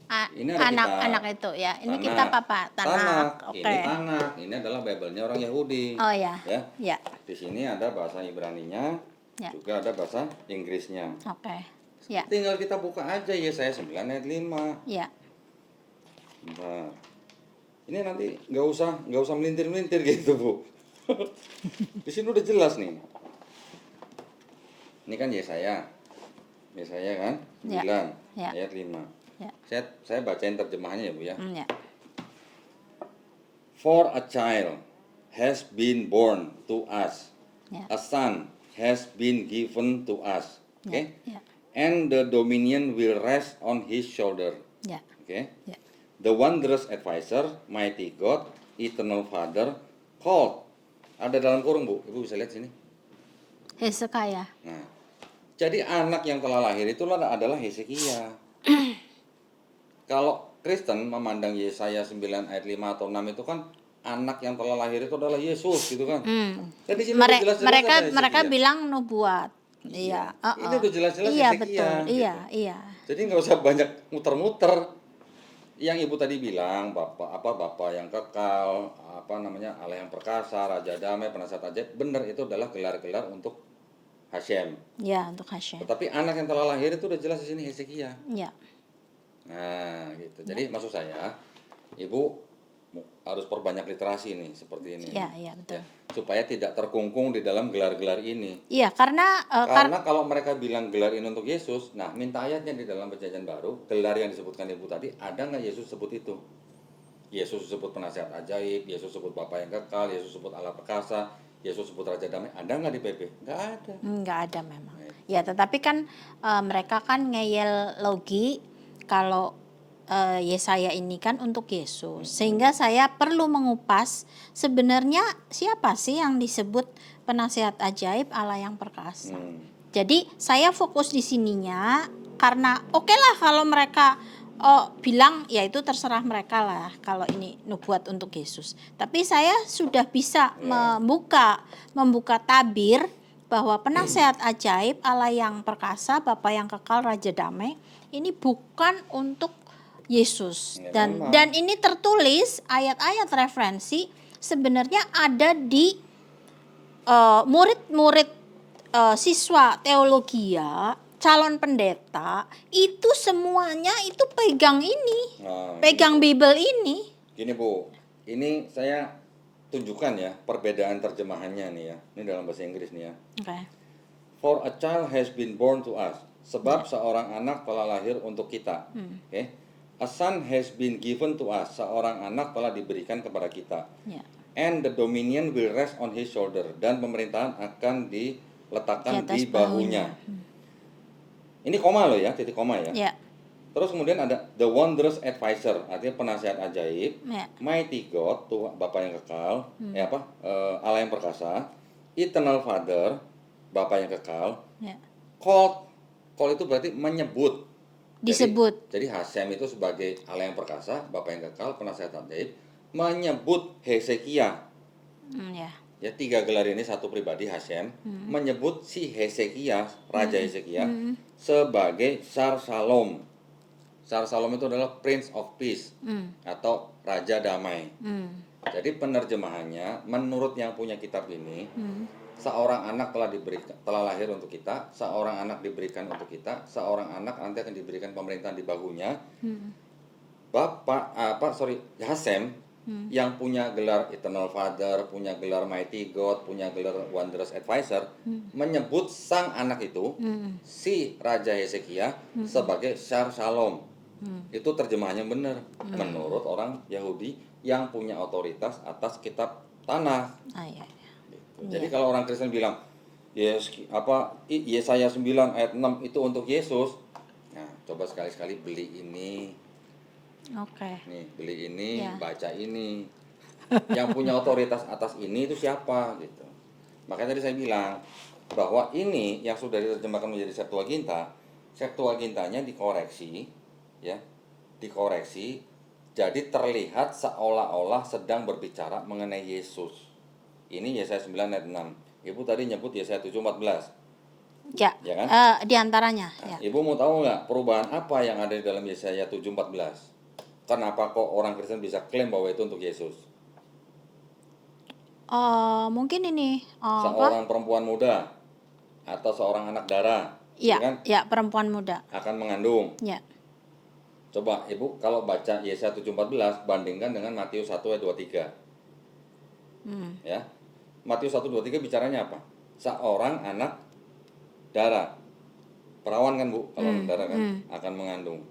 anak-anak itu ya. Ini kita Tanak. Oke. Ini Tanak. Ini adalah Bible-nya orang Yahudi. Oh ya. Ya. Di sini ada bahasa Ibrani-nya, juga ada bahasa Inggrisnya. Oke. Ya. Tinggal kita buka aja Yesaya 9 ayat 5. Ya. Bentar. Ini nanti nggak usah melintir-melintir gitu, Bu. Di sini udah jelas nih. Ini kan Yesaya kan 9 ayat 5. Saya bacain terjemahannya ya, Bu ya. For a child has been born to us, a son has been given to us, and the dominion will rest on his shoulder. Okay? The wondrous advisor, mighty God, eternal Father, called. Ada dalam kurung, Bu. Ibu bisa lihat sini. Hezekiah. Nah, jadi anak yang telah lahir itu adalah Hezekiah. Kalau Kristen memandang Yesaya 9 ayat 5 atau 6 itu kan anak yang telah lahir itu adalah Yesus gitu kan. Jadi sini udah jelas-jelas Mereka ada Hezekiah. mereka bilang nubuat. Iya. Iya. Ini udah jelas-jelas Iya Hezekiah. betul. Iya, Gitu. iya. Jadi nggak usah banyak muter-muter. Yang ibu tadi bilang Bapak yang kekal, Allah yang perkasa, Raja Damai, Penasihat Ajaib, benar itu adalah gelar-gelar untuk Hashem. Ya, untuk Hashem. Tetapi anak yang telah lahir itu udah jelas di sini Hezekiah. Iya. Nah, gitu. Jadi maksud saya, ibu harus perbanyak literasi nih seperti ini. Iya, betul. Ya, supaya tidak terkungkung di dalam gelar-gelar ini. Iya, karena kalau mereka bilang gelar ini untuk Yesus, nah minta ayatnya di dalam Perjanjian Baru, gelar yang disebutkan ibu tadi, ada nggak Yesus sebut itu? Yesus sebut Penasihat Ajaib, Yesus sebut Bapa yang kekal, Yesus sebut Allah perkasa, Yesus sebut Raja Damai, ada nggak di PP? Nggak ada. Nggak ada memang. Ya, tetapi kan mereka kan ngeyel logi kalau Yesaya ini kan untuk Yesus. Sehingga saya perlu mengupas sebenarnya siapa sih yang disebut Penasihat Ajaib, Allah yang perkasa. Jadi saya fokus di sininya karena oke lah kalau mereka bilang ya itu terserah mereka lah kalau ini nubuat untuk Yesus. Tapi saya sudah bisa membuka tabir bahwa Penasihat Ajaib, Allah yang perkasa, Bapa yang kekal, Raja Damai ini bukan untuk Yesus. Dan ini tertulis ayat-ayat referensi sebenarnya ada di murid-murid siswa teologia, calon pendeta, itu semuanya itu pegang ini. Pegang Bible ini. Gini Bu, ini saya tunjukkan ya perbedaan terjemahannya nih ya. Ini dalam bahasa Inggris nih ya. Okay. For a child has been born to us. Sebab seorang anak telah lahir untuk kita. Okay? A son has been given to us. Seorang anak telah diberikan kepada kita. And the dominion will rest on his shoulder. Dan pemerintahan akan diletakkan di bahunya. Ini koma loh ya, titik koma ya. Terus kemudian ada the wondrous advisor, artinya penasihat ajaib, mighty God, Tuhan Bapa yang kekal, Allah yang perkasa, eternal Father, Bapa yang kekal, called itu berarti menyebut. Disebut. Jadi Hashem itu sebagai Allah yang perkasa, Bapa yang kekal, penasihat ajaib, menyebut Hezekiah. Ya, 3 gelar ini satu pribadi Hashem menyebut si Hezekiah, Raja Hezekiah sebagai Sar Shalom. Sar Shalom itu adalah Prince of Peace atau Raja Damai. Jadi penerjemahannya menurut yang punya kitab ini, seorang anak telah lahir untuk kita, seorang anak diberikan untuk kita, seorang anak nanti akan diberikan pemerintahan di bahunya. Hashem yang punya gelar Eternal Father, punya gelar Mighty God, punya gelar Wondrous Advisor, menyebut sang anak itu, si Raja Hezekiah, sebagai Shar Shalom. Itu terjemahannya benar menurut orang Yahudi yang punya otoritas atas kitab tanah. Jadi kalau orang Kristen bilang Yesaya 9 ayat 6 itu untuk Yesus, nah coba sekali-sekali beli ini. Nih, beli ini, baca ini. Yang punya otoritas atas ini itu siapa gitu. Makanya tadi saya bilang bahwa ini yang sudah diterjemahkan menjadi Septuaginta, Septuagintanya dikoreksi ya. Dikoreksi jadi terlihat seolah-olah sedang berbicara mengenai Yesus. Ini Yesaya 9 ayat 6. Ibu tadi nyebut Yesaya 7:14. Ya kan? Di antaranya. Nah, Ibu mau tahu nggak perubahan apa yang ada di dalam Yesaya 7:14? Kenapa kok orang Kristen bisa klaim bahwa itu untuk Yesus? Mungkin ini seorang perempuan muda atau seorang anak darah, kan? Ya, perempuan muda akan mengandung. Ya. Coba Ibu kalau baca Yesaya 7:14 bandingkan dengan Matius 1 ayat 23. Ya. Matius 1:23 bicaranya apa? Seorang anak darah. Perawan kan Bu, kalau anak darah kan akan mengandung.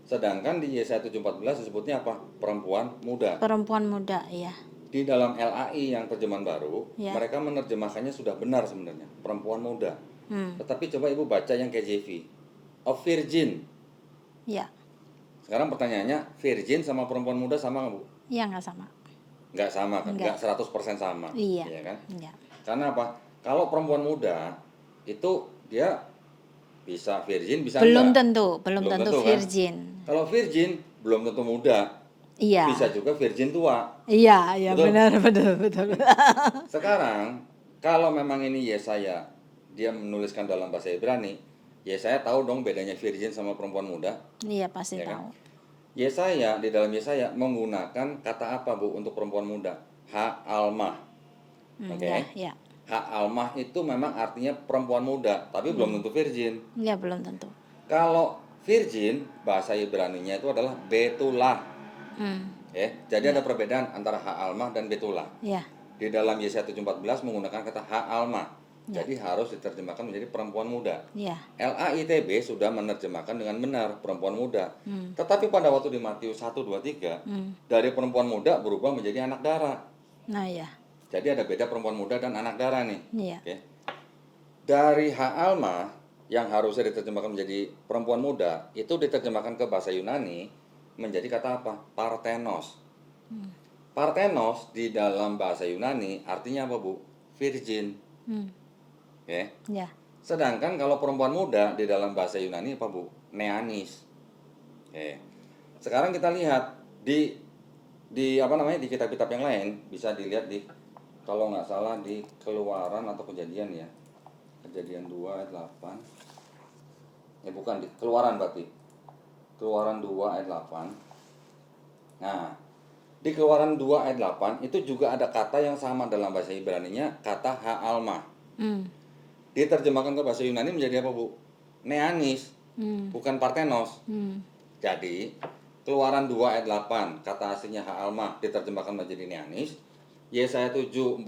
Sedangkan di Yesaya 7:14 disebutnya apa? Perempuan muda. Perempuan muda, iya. Di dalam LAI yang terjemahan baru, mereka menerjemahkannya sudah benar sebenarnya, perempuan muda. Tetapi coba Ibu baca yang KJV, a virgin. Ya. Sekarang pertanyaannya, virgin sama perempuan muda sama nggak, Bu? Iya, nggak sama. Nggak sama kan? Nggak. Nggak 100% sama. Iya. Ya kan? Iya. Karena apa? Kalau perempuan muda itu dia bisa virgin, bisa Belum enggak. belum tentu kan? virgin. Kalau virgin belum tentu muda. Iya. Bisa juga virgin tua. Iya, Betul? betul. Sekarang kalau memang ini Yesaya dia menuliskan dalam bahasa Ibrani, Yesaya tahu dong bedanya virgin sama perempuan muda. Iya, pasti Ya kan? tahu. Yesaya di dalam Yesaya menggunakan kata apa, Bu, untuk perempuan muda? Ha-almah. Oke. Ya. Ha-almah itu memang artinya perempuan muda, tapi belum tentu virgin. Iya, belum tentu. Kalau virgin bahasa Ibraninya itu adalah betulah. Jadi ada perbedaan antara ha-almah dan betulah. Iya. Di dalam Yesaya 7:14 menggunakan kata ha-almah. Jadi harus diterjemahkan menjadi perempuan muda. Iya. LAITB sudah menerjemahkan dengan benar perempuan muda. Tetapi pada waktu di Matius 1, 2, 3 dari perempuan muda berubah menjadi anak darah. Nah, ya. Jadi ada beda perempuan muda dan anak darah nih. Iya. Oke. Dari ha-alma yang harusnya diterjemahkan menjadi perempuan muda itu diterjemahkan ke bahasa Yunani menjadi kata apa? Parthenos. Parthenos di dalam bahasa Yunani artinya apa, Bu? Virgin. Oke. Ya. Sedangkan kalau perempuan muda di dalam bahasa Yunani apa, Bu? Neanis. Oke. Sekarang kita lihat di di kitab-kitab yang lain, bisa dilihat di, kalau nggak salah, di Keluaran atau Kejadian ya. Kejadian 2 ayat 8. Bukan, di Keluaran berarti. Keluaran 2 ayat 8. Nah, di Keluaran 2 ayat 8 itu juga ada kata yang sama dalam bahasa Ibraninya, kata ha-alma. Diterjemahkan ke bahasa Yunani menjadi apa, Bu? Neanis. Bukan Parthenos. Jadi, Keluaran 2 ayat 8, kata aslinya ha-alma diterjemahkan menjadi neanis. Yesaya 7:14,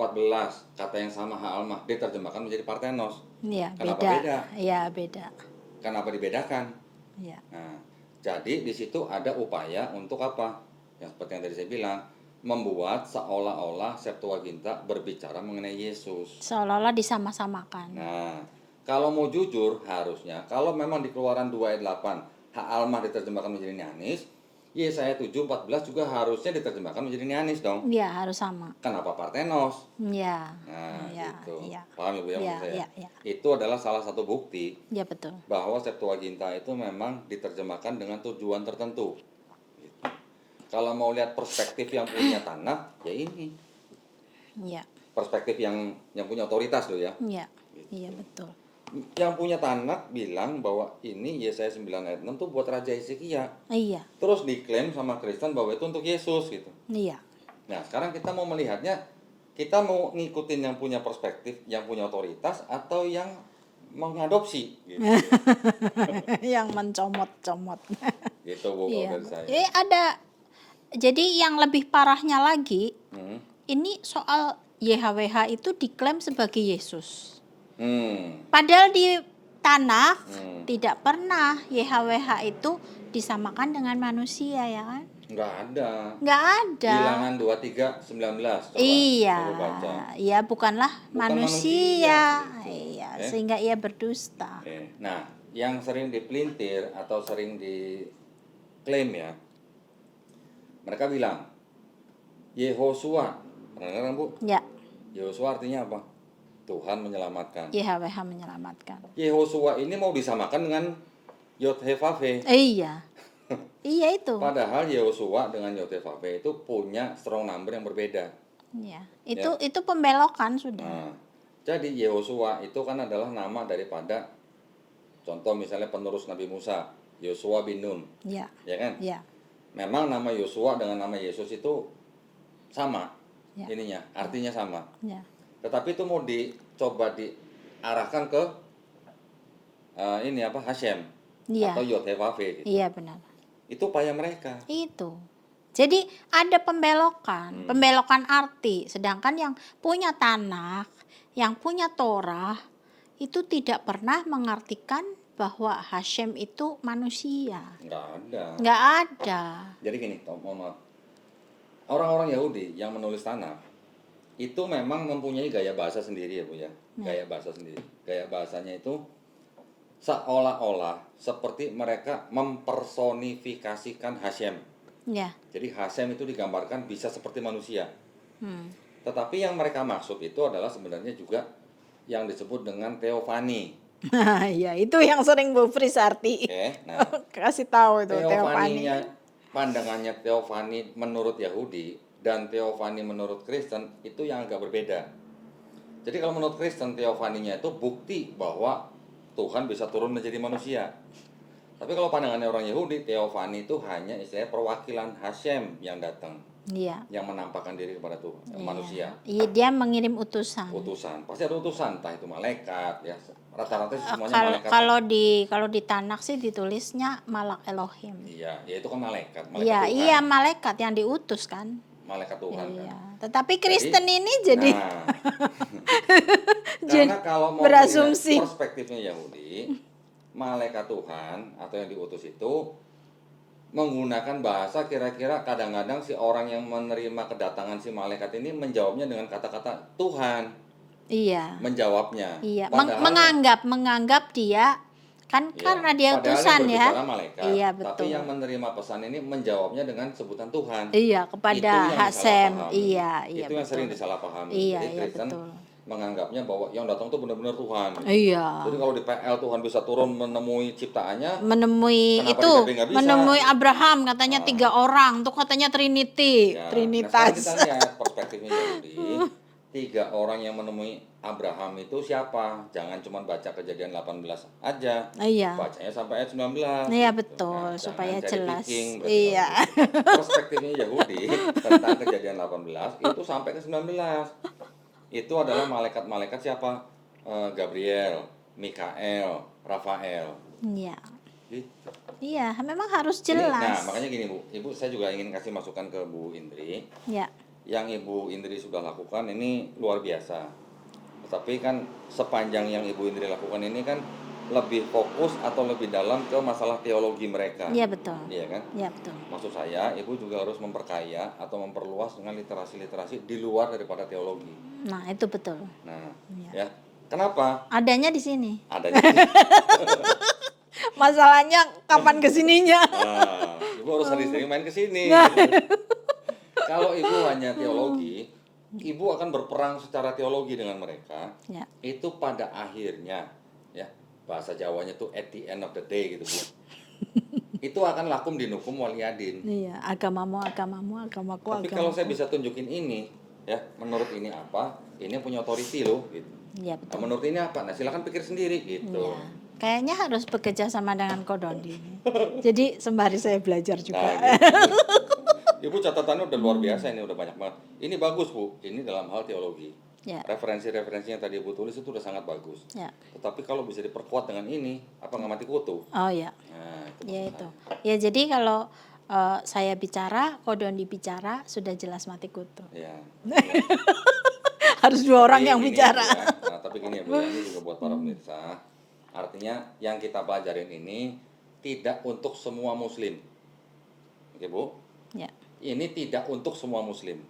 kata yang sama ha-alma diterjemahkan menjadi Parthenos. Iya, Kenapa beda. beda? Iya, beda. Kenapa dibedakan? Iya. Nah, jadi di situ ada upaya untuk apa? Yang seperti yang tadi saya bilang, membuat seolah-olah Septuaginta berbicara mengenai Yesus. Seolah-olah disama-samakan. Nah, kalau mau jujur harusnya kalau memang di Keluaran 2 ayat 8 ha-almah diterjemahkan menjadi neanis, Yesaya 7:14 juga harusnya diterjemahkan menjadi neanis dong. Iya, harus sama. Kenapa Parthenos? Iya. Nah, Iya, gitu. iya. Paham ya, Bu, ya, maksud saya? Iya. Itu adalah salah satu bukti Iya, betul. bahwa Septuaginta itu memang diterjemahkan dengan tujuan tertentu. Gitu. Kalau mau lihat perspektif yang punya tanah, ya ini. Iya. Perspektif yang punya otoritas loh ya. Iya. Iya, betul. Yang punya tanah bilang bahwa ini Yesaya 9 ayat 6 tuh buat Raja Hezekia. Iya. Terus diklaim sama Kristen bahwa itu untuk Yesus gitu. Iya. Nah, sekarang kita mau melihatnya, kita mau ngikutin yang punya perspektif, yang punya otoritas, atau yang mengadopsi gitu. Yang mencomot-comot. Gitu, Bu, kalau dari saya. Ada. Jadi yang lebih parahnya lagi, ini soal YHWH itu diklaim sebagai Yesus. Padahal di tanah tidak pernah YHWH itu disamakan dengan manusia, ya kan? Nggak ada. Nggak ada. Bilangan 23:19. Coba, Iya. coba baca. Iya, bukanlah Bukan manusia. gitu. Iya, sehingga ia berdusta. Nah, yang sering dipelintir atau sering diklaim ya, mereka bilang Yehosua. Pernah dengar, Bu? Ya. Yehosua artinya apa? Tuhan menyelamatkan. YHWH menyelamatkan. Yehosua ini mau disamakan dengan Yod-Heh-Vaveh. Iya. Iya itu. Padahal Yehosua dengan Yod-Heh-Vaveh itu punya strong number yang berbeda. Iya. Itu pembelokan sudah. Nah, jadi Yehosua itu kan adalah nama daripada, contoh misalnya penerus Nabi Musa, Yosua bin Nun. Iya. Ya kan? Iya. Memang nama Yosua dengan nama Yesus itu sama. Ya. Ininya, artinya sama. Ya. Tetapi itu mau dicoba diarahkan ke Hashem atau Yod-Heh-Vaveh gitu. Iya, benar. Itu upaya mereka. Itu. Jadi ada pembelokan arti. Sedangkan yang punya tanah, yang punya Torah itu tidak pernah mengartikan bahwa Hashem itu manusia. Nggak ada. Jadi gini, mohon maaf. Orang-orang Yahudi yang menulis tanah itu memang mempunyai gaya bahasa sendiri ya, Bu ya. Gaya bahasa sendiri. Gaya bahasanya itu seolah-olah seperti mereka mempersonifikasikan Hashem. Ya. Jadi Hashem itu digambarkan bisa seperti manusia. Hmm. Tetapi yang mereka maksud itu adalah sebenarnya juga yang disebut dengan teofani. Ya, itu yang sering Bu Fris arti. Oke, nah Kasih tahu itu teofani. teofaninya, pandangannya teofani menurut Yahudi dan teofani menurut Kristen itu yang agak berbeda. Jadi kalau menurut Kristen teofaninya itu bukti bahwa Tuhan bisa turun menjadi manusia. Tapi kalau pandangannya orang Yahudi, teofani itu hanya istilahnya perwakilan Hashem yang datang. Iya. Yang menampakkan diri kepada Tuhan, Iya. manusia. Iya, dia mengirim utusan. Utusan, pasti ada utusan, entah itu malaikat ya. Rata-rata semuanya malaikat. Kalau di Tanakh sih ditulisnya Malak Elohim. Iya, ya itu kan malaikat. Iya, Tuhan. iya malaikat yang diutus kan. Malaikat Tuhan Iya. kan. Tetapi Kristen ini jadi Nah, karena kalau mau berasumsi. perspektifnya Yahudi, malaikat Tuhan atau yang diutus itu menggunakan bahasa kira-kira kadang-kadang si orang yang menerima kedatangan si malaikat ini menjawabnya dengan kata-kata Tuhan. Iya. Menjawabnya. Iya, Padahal menganggap dia kan ya, karena dia utusan ya. Malaikat, iya, betul. Tapi yang menerima pesan ini menjawabnya dengan sebutan Tuhan. Iya, kepada Hashem. Iya, itu betul. yang sering disalahpahami. Iya, Jadi Kristen betul. menganggapnya bahwa yang datang itu benar-benar Tuhan. Iya. Jadi kalau di PL Tuhan bisa turun menemui ciptaannya, menemui itu, menemui Abraham katanya 3 orang, tuh katanya Trinity, ya, Trinitas. Nah, kita lihat perspektifnya Yahudi. 3 orang yang menemui Abraham itu siapa? Jangan cuma baca Kejadian 18 aja. Iya. Bacanya sampai ayat 19. Iya, gitu. betul, Nah, supaya jelas. Picking, Iya. Perspektifnya Yahudi tentang Kejadian 18 itu sampai ke 19. Itu adalah malaikat-malaikat siapa? Gabriel, Mikael, Rafael. Iya. Gitu. Iya, memang harus jelas. Nah, makanya gini Bu, Ibu saya juga ingin kasih masukan ke Bu Indri. Ya. Yang Ibu Indri sudah lakukan ini luar biasa. Tetapi kan sepanjang yang Ibu Indri lakukan ini kan lebih fokus atau lebih dalam ke masalah teologi mereka. Iya, betul. Iya kan? Iya, betul. Maksud saya, Ibu juga harus memperkaya atau memperluas dengan literasi-literasi di luar daripada teologi. Nah, itu betul. Nah, ya. Kenapa? Adanya di sini. Adanya di sini. Masalahnya kapan kesininya? Nah, Ibu harus sering-sering main ke sini. Kalau Ibu hanya teologi, Ibu akan berperang secara teologi dengan mereka. Ya. Itu pada akhirnya, ya bahasa Jawanya tuh at the end of the day gitu Bu. Itu akan lakum dinukum waliyadin. Iya, agamamu, agamaku. Tapi kalau saya bisa tunjukin ini, ya menurut ini apa? Ini punya authority loh, gitu. Iya, betul. Nah, menurut ini apa? Nah silakan pikir sendiri gitu. Ya. Kayaknya harus bekerja sama dengan Kodondi. Jadi sembari saya belajar juga. Nah, gitu. Ibu catatannya udah luar biasa ini, udah banyak banget. Ini bagus Bu, ini dalam hal teologi. Ya. Referensi-referensi yang tadi Ibu tulis itu udah sangat bagus. Ya. Tetapi kalau bisa diperkuat dengan ini, apa nggak mati kutu? Oh ya. Nah, Ya itu. Ya jadi kalau saya bicara, Kodondi bicara, sudah jelas mati kutu. Ya. Harus 2 orang yang bicara. Ya. Nah, tapi gini ya Bu, ini juga buat para pemirsa. Artinya yang kita pelajarin ini tidak untuk semua muslim. Oke Bu? Ya. Ini tidak untuk semua muslim.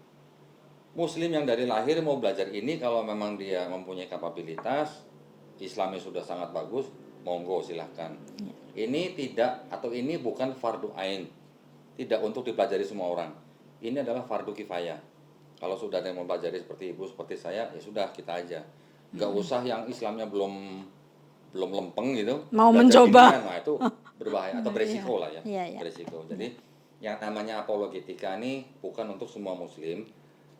Muslim yang dari lahir mau belajar ini kalau memang dia mempunyai kapabilitas, Islamnya sudah sangat bagus, monggo silahkan. Ya. Ini tidak atau ini bukan fardu ain. Tidak untuk dipelajari semua orang. Ini adalah fardu kifayah. Kalau sudah ada yang mempelajari seperti Ibu, seperti saya, ya sudah kita aja. Nggak usah yang Islamnya belum lempeng gitu. Mau mencoba. Nah itu berbahaya atau beresiko lah ya. Iya. Beresiko. Jadi yang namanya apologetika ini bukan untuk semua muslim.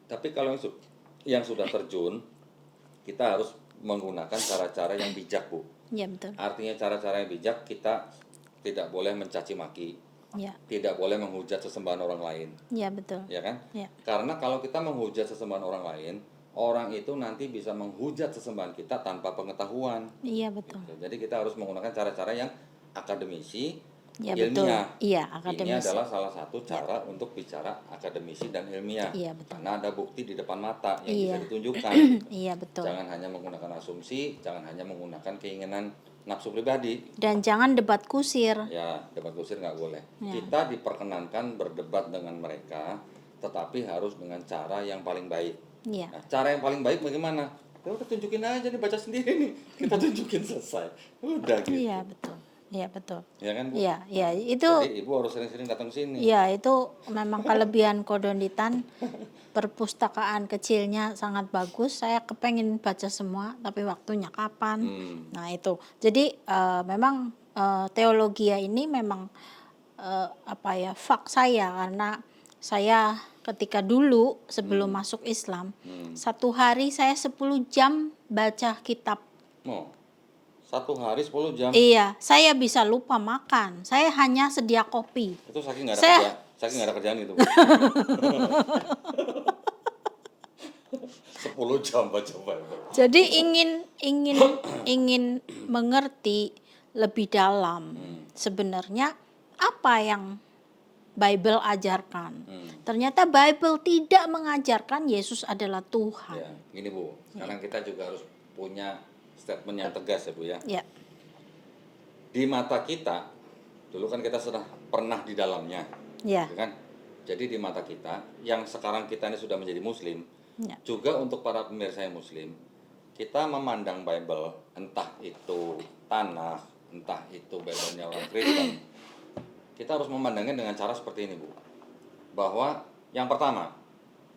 Tapi kalau yang sudah terjun, kita harus menggunakan cara-cara yang bijak Bu. Iya betul. Artinya cara-cara yang bijak, kita tidak boleh mencaci maki. Ya. Tidak boleh menghujat sesembahan orang lain. Iya betul. Ya kan? Ya. Karena kalau kita menghujat sesembahan orang lain, orang itu nanti bisa menghujat sesembahan kita tanpa pengetahuan. Iya betul. Gitu. Jadi kita harus menggunakan cara-cara yang akademisi, Ya, ilmiah. betul. Iya, Ini akademis. adalah salah satu cara untuk bicara akademisi dan ilmiah. Iya, betul. Karena ada bukti di depan mata yang Iya. bisa ditunjukkan. Iya betul. Jangan hanya menggunakan asumsi, jangan hanya menggunakan keinginan nafsu pribadi. Dan jangan debat kusir. Ya, debat kusir nggak boleh. Ya. Kita diperkenankan berdebat dengan mereka, tetapi harus dengan cara yang paling baik. Iya. Nah, cara yang paling baik bagaimana? Ya udah tunjukin aja nih, baca sendiri nih. Kita tunjukin selesai. Udah gitu. Iya, betul. Iya, betul. Ya kan, Bu? Iya, iya, itu Jadi Ibu harus sering-sering datang ke sini. iya, itu memang kelebihan Kodonitan. Perpustakaan kecilnya sangat bagus. Saya kepengen baca semua, tapi waktunya kapan? Nah, itu. Jadi memang teologia ini memang fak saya, karena saya ketika dulu sebelum masuk Islam, satu hari saya 10 jam baca kitab. Oh, 1 hari 10 jam. Iya, saya bisa lupa makan. Saya hanya sedia kopi. Itu saking nggak ada Saya- kerja, saking nggak ada kerjaan gitu. 10 jam baca Bible. Jadi ingin mengerti lebih dalam sebenarnya apa yang Bible ajarkan. Ternyata Bible tidak mengajarkan Yesus adalah Tuhan. Ya, gini Bu, sekarang kita juga harus punya statement yang tegas ya Bu ya. Ya, Di mata kita, dulu kan kita sudah pernah di dalamnya, ya, gitu kan? Jadi di mata kita, yang sekarang kita ini sudah menjadi Muslim, ya, juga untuk para pemirsa yang Muslim, kita memandang Bible, entah itu Tanakh, entah itu Bible-nya orang Kristen, kita harus memandangnya dengan cara seperti ini Bu. Bahwa yang pertama,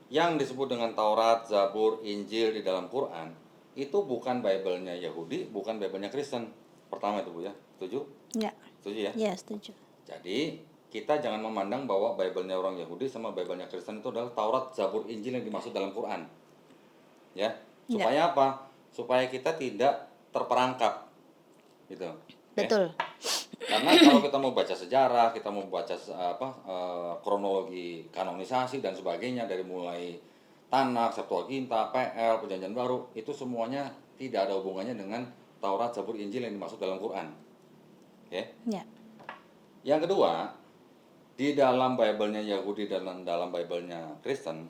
yang disebut dengan Taurat, Zabur, Injil di dalam Quran, itu bukan Bible-nya Yahudi, bukan Bible-nya Kristen. Pertama itu Bu ya, setuju? ya, Setuju ya? ya, setuju. Jadi kita jangan memandang bahwa Bible-nya orang Yahudi sama Bible-nya Kristen itu adalah Taurat, Zabur, Injil yang dimaksud dalam Quran. Ya, supaya apa? Supaya kita tidak terperangkap, gitu. Betul. Karena kalau kita mau baca sejarah, kita mau baca kronologi kanonisasi dan sebagainya dari mulai Tanakh, Septuaginta, PL, Perjanjian Baru, itu semuanya tidak ada hubungannya dengan Taurat, Zabur, Injil yang dimaksud dalam Quran. Oke? Ya, Yang kedua, di dalam Bible-nya Yahudi dan dalam Bible-nya Kristen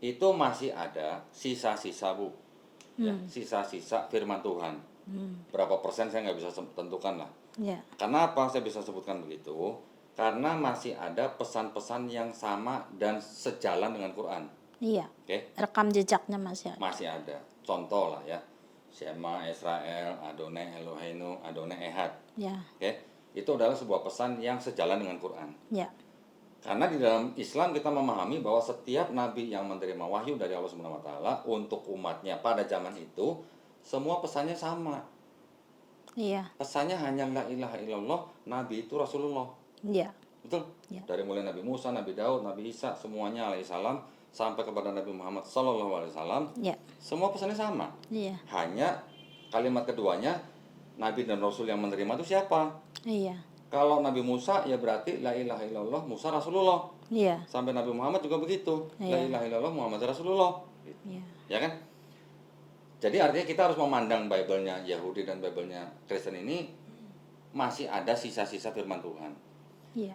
itu masih ada sisa-sisa Bu, ya, sisa-sisa firman Tuhan. Berapa persen saya nggak bisa tentukan lah. ya, Karena apa saya bisa sebutkan begitu? Karena masih ada pesan-pesan yang sama dan sejalan dengan Quran. iya. Oke? Rekam jejaknya masih ada. Masih ada. Contoh lah ya. Shema Israel, Adonai Eloheinu, Adonai Ehad. Ya, Oke? Itu adalah sebuah pesan yang sejalan dengan Quran. ya, Karena di dalam Islam kita memahami bahwa setiap nabi yang menerima wahyu dari Allah Subhanahu wa taala untuk umatnya pada zaman itu semua pesannya sama. iya, Pesannya hanya la ilaha illallah, nabi itu Rasulullah. iya, Betul? Ya. Dari mulai Nabi Musa, Nabi Daud, Nabi Isa, semuanya alaihissalam sampai kepada Nabi Muhammad sallallahu alaihi wasallam, ya, semua pesannya sama. iya, Hanya kalimat keduanya nabi dan rasul yang menerima itu siapa? iya, Kalau Nabi Musa ya berarti la ilaha illallah Musa Rasulullah. iya, Sampai Nabi Muhammad juga begitu. La Iya. ilaha illallah Muhammad Rasulullah. iya, Ya kan? Jadi artinya kita harus memandang Bible-nya Yahudi dan Bible-nya Kristen ini masih ada sisa-sisa firman Tuhan. iya,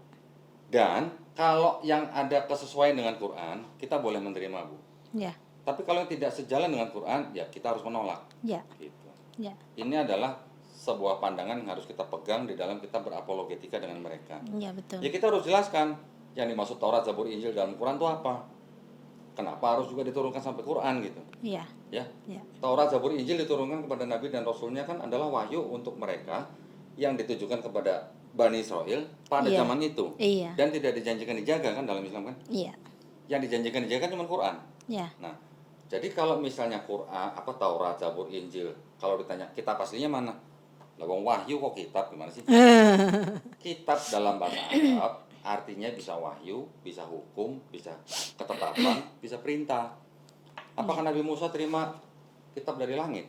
Dan kalau yang ada kesesuaian dengan Quran, kita boleh menerima, Bu. iya, Tapi kalau yang tidak sejalan dengan Quran, ya kita harus menolak. iya, Gitu. iya, Ini adalah sebuah pandangan yang harus kita pegang di dalam kita berapologetika dengan mereka. iya, betul. Ya kita harus jelaskan yang dimaksud Taurat, Zabur, Injil dalam Quran itu apa. Kenapa harus juga diturunkan sampai Quran gitu. Iya, Ya, iya, Taurat, Zabur, Injil diturunkan kepada Nabi dan Rasulnya kan adalah wahyu untuk mereka yang ditujukan kepada Bani Israel pada Iya. zaman itu. iya, Dan tidak dijanjikan dijaga kan dalam Islam kan? iya, Yang dijanjikan dijaga cuma Quran. iya, Nah, jadi kalau misalnya Quran, Taurat, Zabur, Injil, kalau ditanya kitab aslinya mana? Lah wong wahyu kok kitab gimana sih? Kitab dalam bahasa Arab artinya bisa wahyu, bisa hukum, bisa ketetapan, bisa perintah. Apakah Nabi Musa terima kitab dari langit?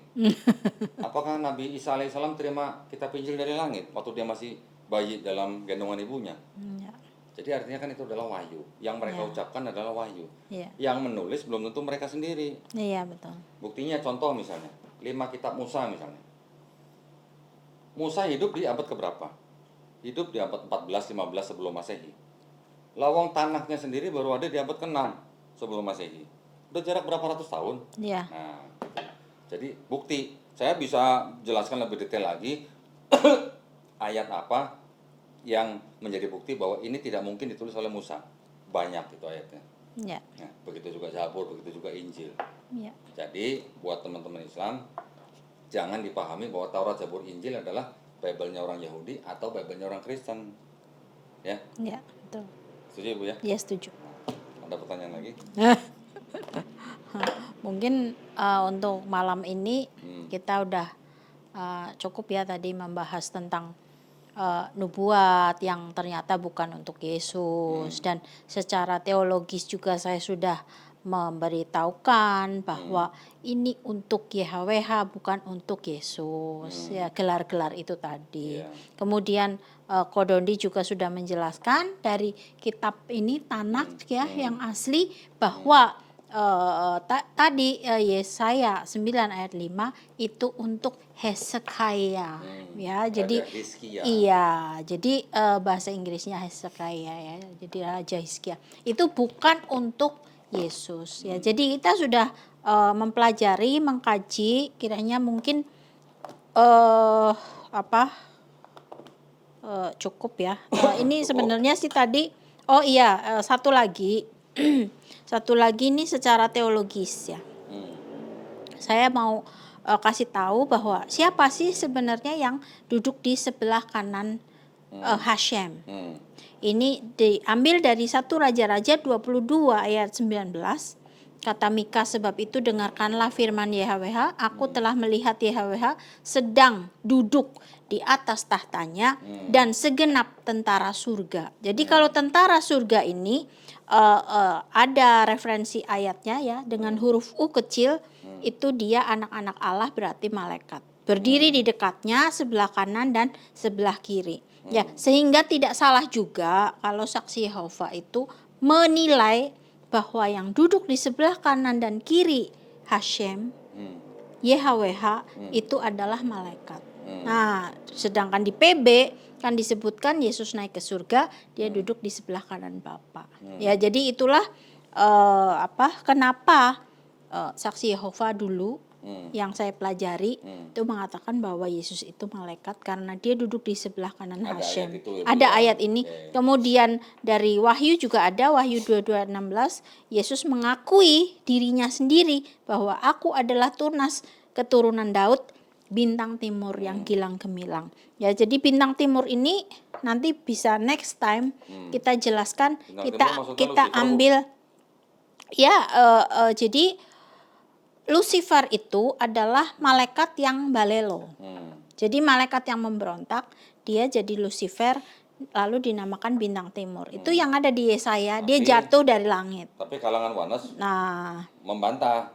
Apakah Nabi Isa alaihissalam terima kitab Injil dari langit waktu dia masih bayi dalam gendongan ibunya? iya, Jadi artinya kan itu adalah wahyu. Yang mereka Ya. ucapkan adalah wahyu. iya, Yang menulis belum tentu mereka sendiri. iya, betul. Buktinya contoh misalnya 5 kitab Musa misalnya. Musa hidup di abad keberapa? Hidup di abad 14-15 sebelum Masehi. Lawang tanahnya sendiri baru ada di abad ke-6 sebelum Masehi. Udah jarak berapa ratus tahun? Iya, Nah, jadi bukti. Saya bisa jelaskan lebih detail lagi ayat apa yang menjadi bukti bahwa ini tidak mungkin ditulis oleh Musa. Banyak itu ayatnya. Ya. Nah, begitu juga Zabur, begitu juga Injil. Ya. Jadi buat teman-teman Islam, jangan dipahami bahwa Taurat, Zabur, Injil adalah Bible-nya orang Yahudi atau Bible-nya orang Kristen. Ya. Ya, betul. Setuju Bu ya? Ya, setuju. Ada pertanyaan lagi? Mungkin untuk malam ini kita udah cukup ya tadi membahas tentang nubuat yang ternyata bukan untuk Yesus, dan secara teologis juga saya sudah memberitahukan bahwa ini untuk YHWH bukan untuk Yesus, ya gelar-gelar itu tadi. Kemudian Kodondi juga sudah menjelaskan dari kitab ini Tanakh ya yang asli bahwa tadi Yesaya 9 ayat 5 itu untuk Hezekiah ya. Jadi iya, jadi bahasa Inggrisnya Hezekiah ya. Jadi Raja Hizkia. Itu bukan untuk Yesus ya. Jadi kita sudah mempelajari, mengkaji, kiranya mungkin cukup ya. Ini sebenarnya sih tadi satu lagi satu lagi nih secara teologis ya. Saya mau kasih tahu bahwa siapa sih sebenarnya yang duduk di sebelah kanan Hashem. Ini diambil dari 1 Raja-Raja 22 ayat 19. Kata Mika, sebab itu dengarkanlah firman YHWH, aku telah melihat YHWH sedang duduk di atas tahtanya dan segenap tentara surga. Jadi kalau tentara surga ini ada referensi ayatnya ya dengan huruf U kecil, itu dia anak-anak Allah, berarti malaikat. Berdiri di dekatnya sebelah kanan dan sebelah kiri. Ya, sehingga tidak salah juga kalau saksi Yehova itu menilai bahwa yang duduk di sebelah kanan dan kiri Hashem, YHWH itu adalah malaikat. Nah, sedangkan di PB kan disebutkan Yesus naik ke surga, dia duduk di sebelah kanan Bapa. Ya, jadi itulah kenapa saksi Yehova dulu yang saya pelajari itu mengatakan bahwa Yesus itu malaikat karena dia duduk di sebelah kanan Hashem. Ada ayat ini. Kemudian dari Wahyu juga ada, Wahyu 22:16, Yesus mengakui dirinya sendiri bahwa aku adalah tunas keturunan Daud, bintang timur yang gilang gemilang. Ya, jadi bintang timur ini nanti bisa next time kita jelaskan, kita ambil ya jadi Lucifer itu adalah malaikat yang balelo. Jadi malaikat yang memberontak, dia jadi Lucifer, lalu dinamakan bintang timur. Itu yang ada di Yesaya, dia jatuh dari langit. Tapi kalangan Wanes membantah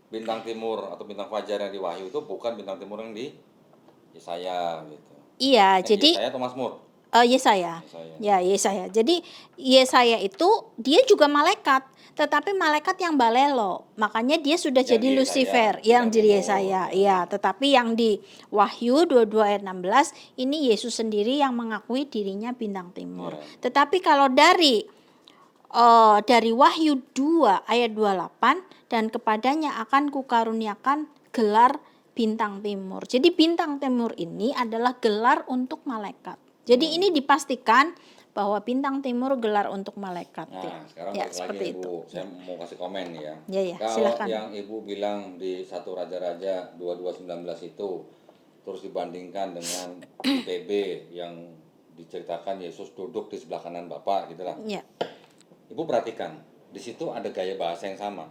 bintang timur atau bintang fajar yang di Wahyu itu bukan bintang timur yang di Yesaya gitu. Iya, jadi Yesaya atau Mazmur? Yesaya. Ya, Yesaya. Jadi Yesaya itu dia juga malaikat, tetapi malaikat yang balelo. Makanya dia sudah yang jadi Lucifer yang jadi Yesaya. Ya, tetapi yang di Wahyu 22 ayat 16 ini Yesus sendiri yang mengakui dirinya bintang timur. Tetapi kalau dari Wahyu 2 ayat 28, dan kepadanya akan kukaruniakan gelar bintang timur. Jadi bintang timur ini adalah gelar untuk malaikat. Jadi ini dipastikan bahwa bintang timur gelar untuk malaikat. Nah, sekarang seperti lagi, itu. Ibu, saya mau kasih komen ya. Kalau silakan. Yang Ibu bilang di 1 Raja-Raja 22:19 itu terus dibandingkan dengan PB yang diceritakan Yesus duduk di sebelah kanan Bapa gitulah. Ya. Ibu perhatikan, di situ ada gaya bahasa yang sama.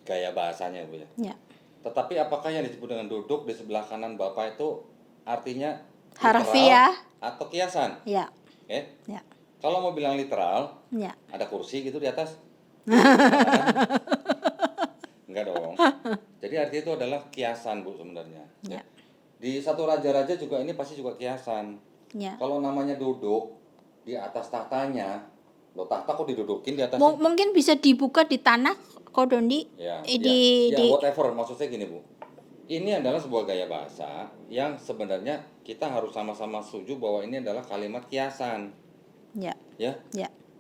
Gaya bahasanya, Ibu ya. Tetapi apakah yang disebut dengan duduk di sebelah kanan Bapa itu artinya harfiah atau kiasan? Ya. Ya. Kalau mau bilang literal, ada kursi gitu di atas. Enggak dong. Jadi artinya itu adalah kiasan, Bu, sebenarnya. Ya. Di 1 Raja-Raja juga ini pasti juga kiasan. Kalau namanya duduk di atas tahtanya, lo tahta kok didudukin di atas? Mungkin bisa dibuka di tanah, Kodondi. Whatever, maksudnya gini, Bu. Ini adalah sebuah gaya bahasa yang sebenarnya kita harus sama-sama setuju bahwa ini adalah kalimat kiasan. Ya.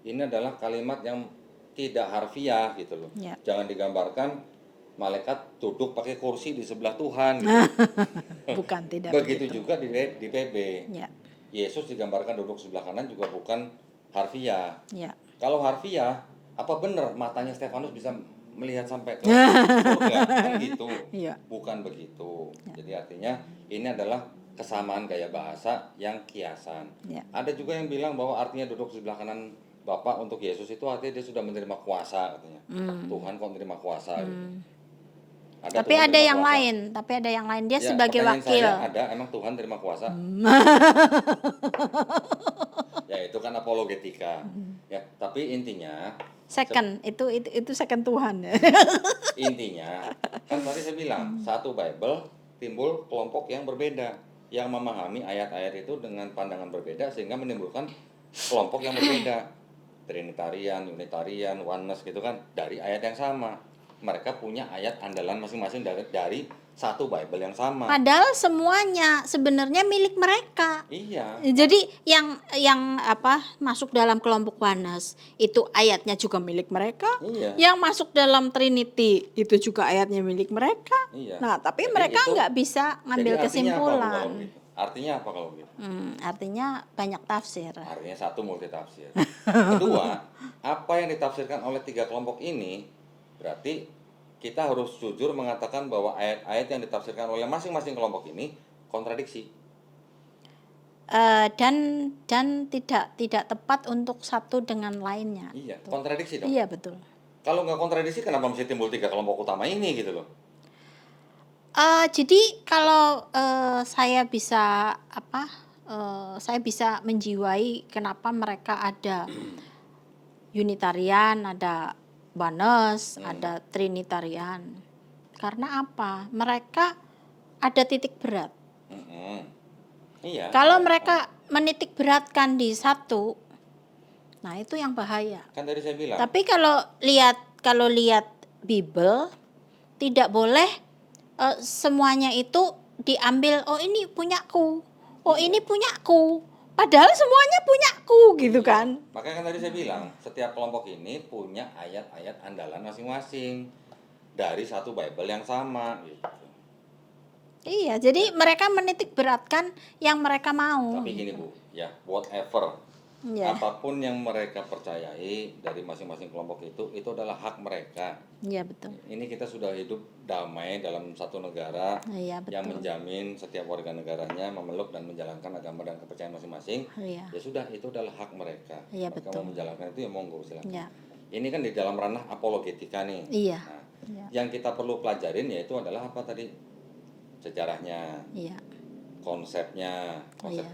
Ini adalah kalimat yang tidak harfiah gitu loh. Jangan digambarkan malaikat duduk pakai kursi di sebelah Tuhan gitu. Bukan, tidak begitu juga di PB. Ya. Yesus digambarkan duduk sebelah kanan juga bukan harfiah. Ya. Kalau harfiah Apa benar matanya Stefanus bisa melihat sampai ke surga? Kan gitu. Iya. Bukan begitu. Jadi artinya ini adalah kesamaan gaya bahasa yang kiasan. Ya. Ada juga yang bilang bahwa artinya duduk di sebelah kanan Bapa untuk Yesus itu artinya dia sudah menerima kuasa katanya. Tuhan kok menerima kuasa gitu. Tapi Tuhan ada terima yang kuasa. lain, dia Ya, sebagai pertanyaan wakil. saya ada emang Tuhan terima kuasa? Ya itu kan apologetika. Ya, tapi intinya Second, itu second Tuhan. intinya kan tadi saya bilang satu Bible timbul kelompok yang berbeda yang memahami ayat-ayat itu dengan pandangan berbeda sehingga menimbulkan kelompok yang berbeda, Trinitarian, Unitarian, Oneness gitu kan, dari ayat yang sama. Mereka punya ayat andalan masing-masing dari satu Bible yang sama. Padahal semuanya sebenarnya milik mereka. Iya. Jadi yang masuk dalam kelompok Oneness itu ayatnya juga milik mereka. Iya. Yang masuk dalam Trinity itu juga ayatnya milik mereka. Iya. Nah, tapi Jadi mereka itu- nggak bisa ngambil jadi artinya kesimpulan. apa kalau gitu? Artinya apa kalau gitu? Artinya banyak tafsir. Artinya satu, multi tafsir. Kedua, apa yang ditafsirkan oleh tiga kelompok ini berarti kita harus jujur mengatakan bahwa ayat-ayat yang ditafsirkan oleh masing-masing kelompok ini kontradiksi. Dan tidak tepat untuk satu dengan lainnya. Iya, kontradiksi dong. Iya, betul. Kalau nggak kontradiksi, kenapa mesti timbul tiga kelompok utama ini gitu loh? Jadi kalau saya bisa saya bisa menjiwai kenapa mereka ada Unitarian, ada Oneness, ada Trinitarian. Karena apa? Mereka ada titik berat. Iya. Kalau mereka menitik beratkan di satu, nah itu yang bahaya. Kan tadi saya bilang. Tapi kalau lihat Bible, tidak boleh semuanya itu diambil, oh ini punyaku, oh ini punyaku, padahal semuanya punyaku gitu kan. Makanya kan tadi saya bilang setiap kelompok ini punya ayat-ayat andalan masing-masing dari satu Bible yang sama gitu. Iya, jadi mereka menitik beratkan yang mereka mau. Tapi gini Bu, ya whatever, Ya. apapun yang mereka percayai dari masing-masing kelompok itu adalah hak mereka. Iya, betul. Ini kita sudah hidup damai dalam satu negara Iya, betul. yang menjamin setiap warga negaranya memeluk dan menjalankan agama dan kepercayaan masing-masing. Iya. Ya sudah, itu adalah hak mereka. Iya, Mereka betul. mau menjalankan itu ya monggo silakan. Iya. Ini kan di dalam ranah apologetika nih. Iya. Nah, Iya. yang kita perlu pelajarin yaitu adalah apa tadi? Sejarahnya, Iya. konsepnya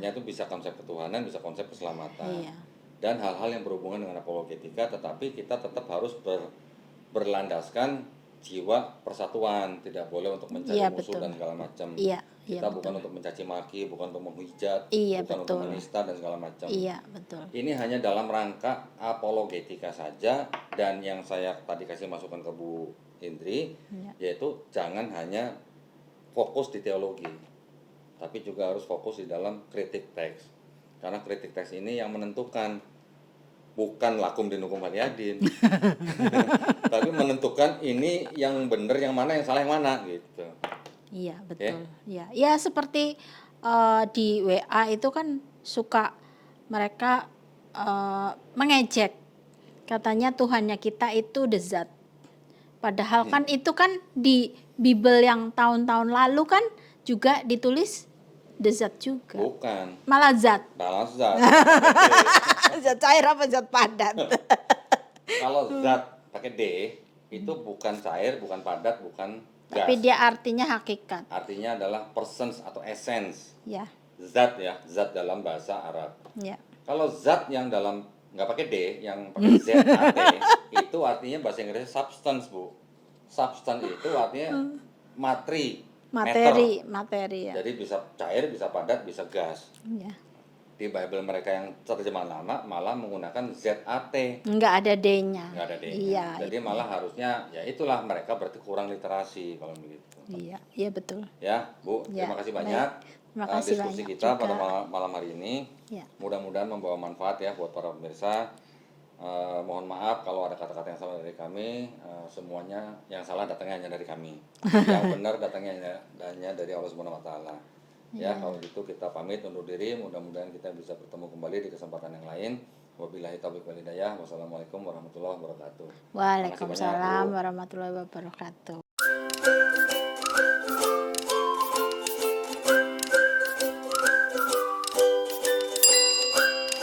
itu bisa konsep ketuhanan, bisa konsep keselamatan. Iya. Dan hal-hal yang berhubungan dengan apologetika, tetapi kita tetap harus berlandaskan jiwa persatuan, tidak boleh untuk mencari Iya, musuh betul. dan segala macam. Iya, Kita iya, bukan betul. untuk mencaci maki, bukan untuk menghujat, Iya, bukan untuk betul. menista dan segala macam. Iya, betul. Ini hanya dalam rangka apologetika saja, dan yang saya tadi kasih masukan ke Bu Indri, Iya. yaitu jangan hanya fokus di teologi, tapi juga harus fokus di dalam kritik teks. Karena kritik teks ini yang menentukan, bukan lakum dinukum aliadin, tapi menentukan ini yang benar yang mana, yang salah yang mana gitu. Iya, betul. Iya. Ya seperti di WA itu kan suka mereka mengejek. Katanya Tuhannya kita itu the Zat. Padahal kan itu kan di Bible yang tahun-tahun lalu kan juga ditulis the Zat juga. Bukan. Malah Zat. Malah zat. Zat cair apa zat padat? Kalau zat pakai D itu bukan cair, bukan padat, bukan gas. Tapi dia artinya hakikat. Artinya adalah persons atau essence. Ya. Zat ya, zat dalam bahasa Arab. Ya. Kalau zat yang dalam nggak pakai D, yang pakai ZAT itu artinya bahasa Inggrisnya substance Bu. Substance itu artinya materi Materi ya. Jadi bisa cair, bisa padat, bisa gas. Ya. Di Bible mereka yang terjemahan lama malah menggunakan ZAT. Enggak ada D-nya. Nggak ada D-nya. Iya. Jadi malah harusnya ya itulah mereka berarti kurang literasi kalau begitu. Iya, iya betul. Ya, Bu, Ya, terima kasih baik. banyak. Terima kasih Diskusi banyak kita juga. pada malam hari ini. Ya. Mudah-mudahan membawa manfaat ya buat para pemirsa. Mohon maaf kalau ada kata-kata yang salah dari kami. Semuanya yang salah datangnya hanya dari kami. Yang benar datangnya hanya dari Allah Subhanahu wa taala. Ya, kalau gitu kita pamit undur diri. Mudah-mudahan kita bisa bertemu kembali di kesempatan yang lain. Wabillahi taufiq wal hidayah. Wassalamualaikum warahmatullahi wabarakatuh. Waalaikumsalam warahmatullahi wabarakatuh.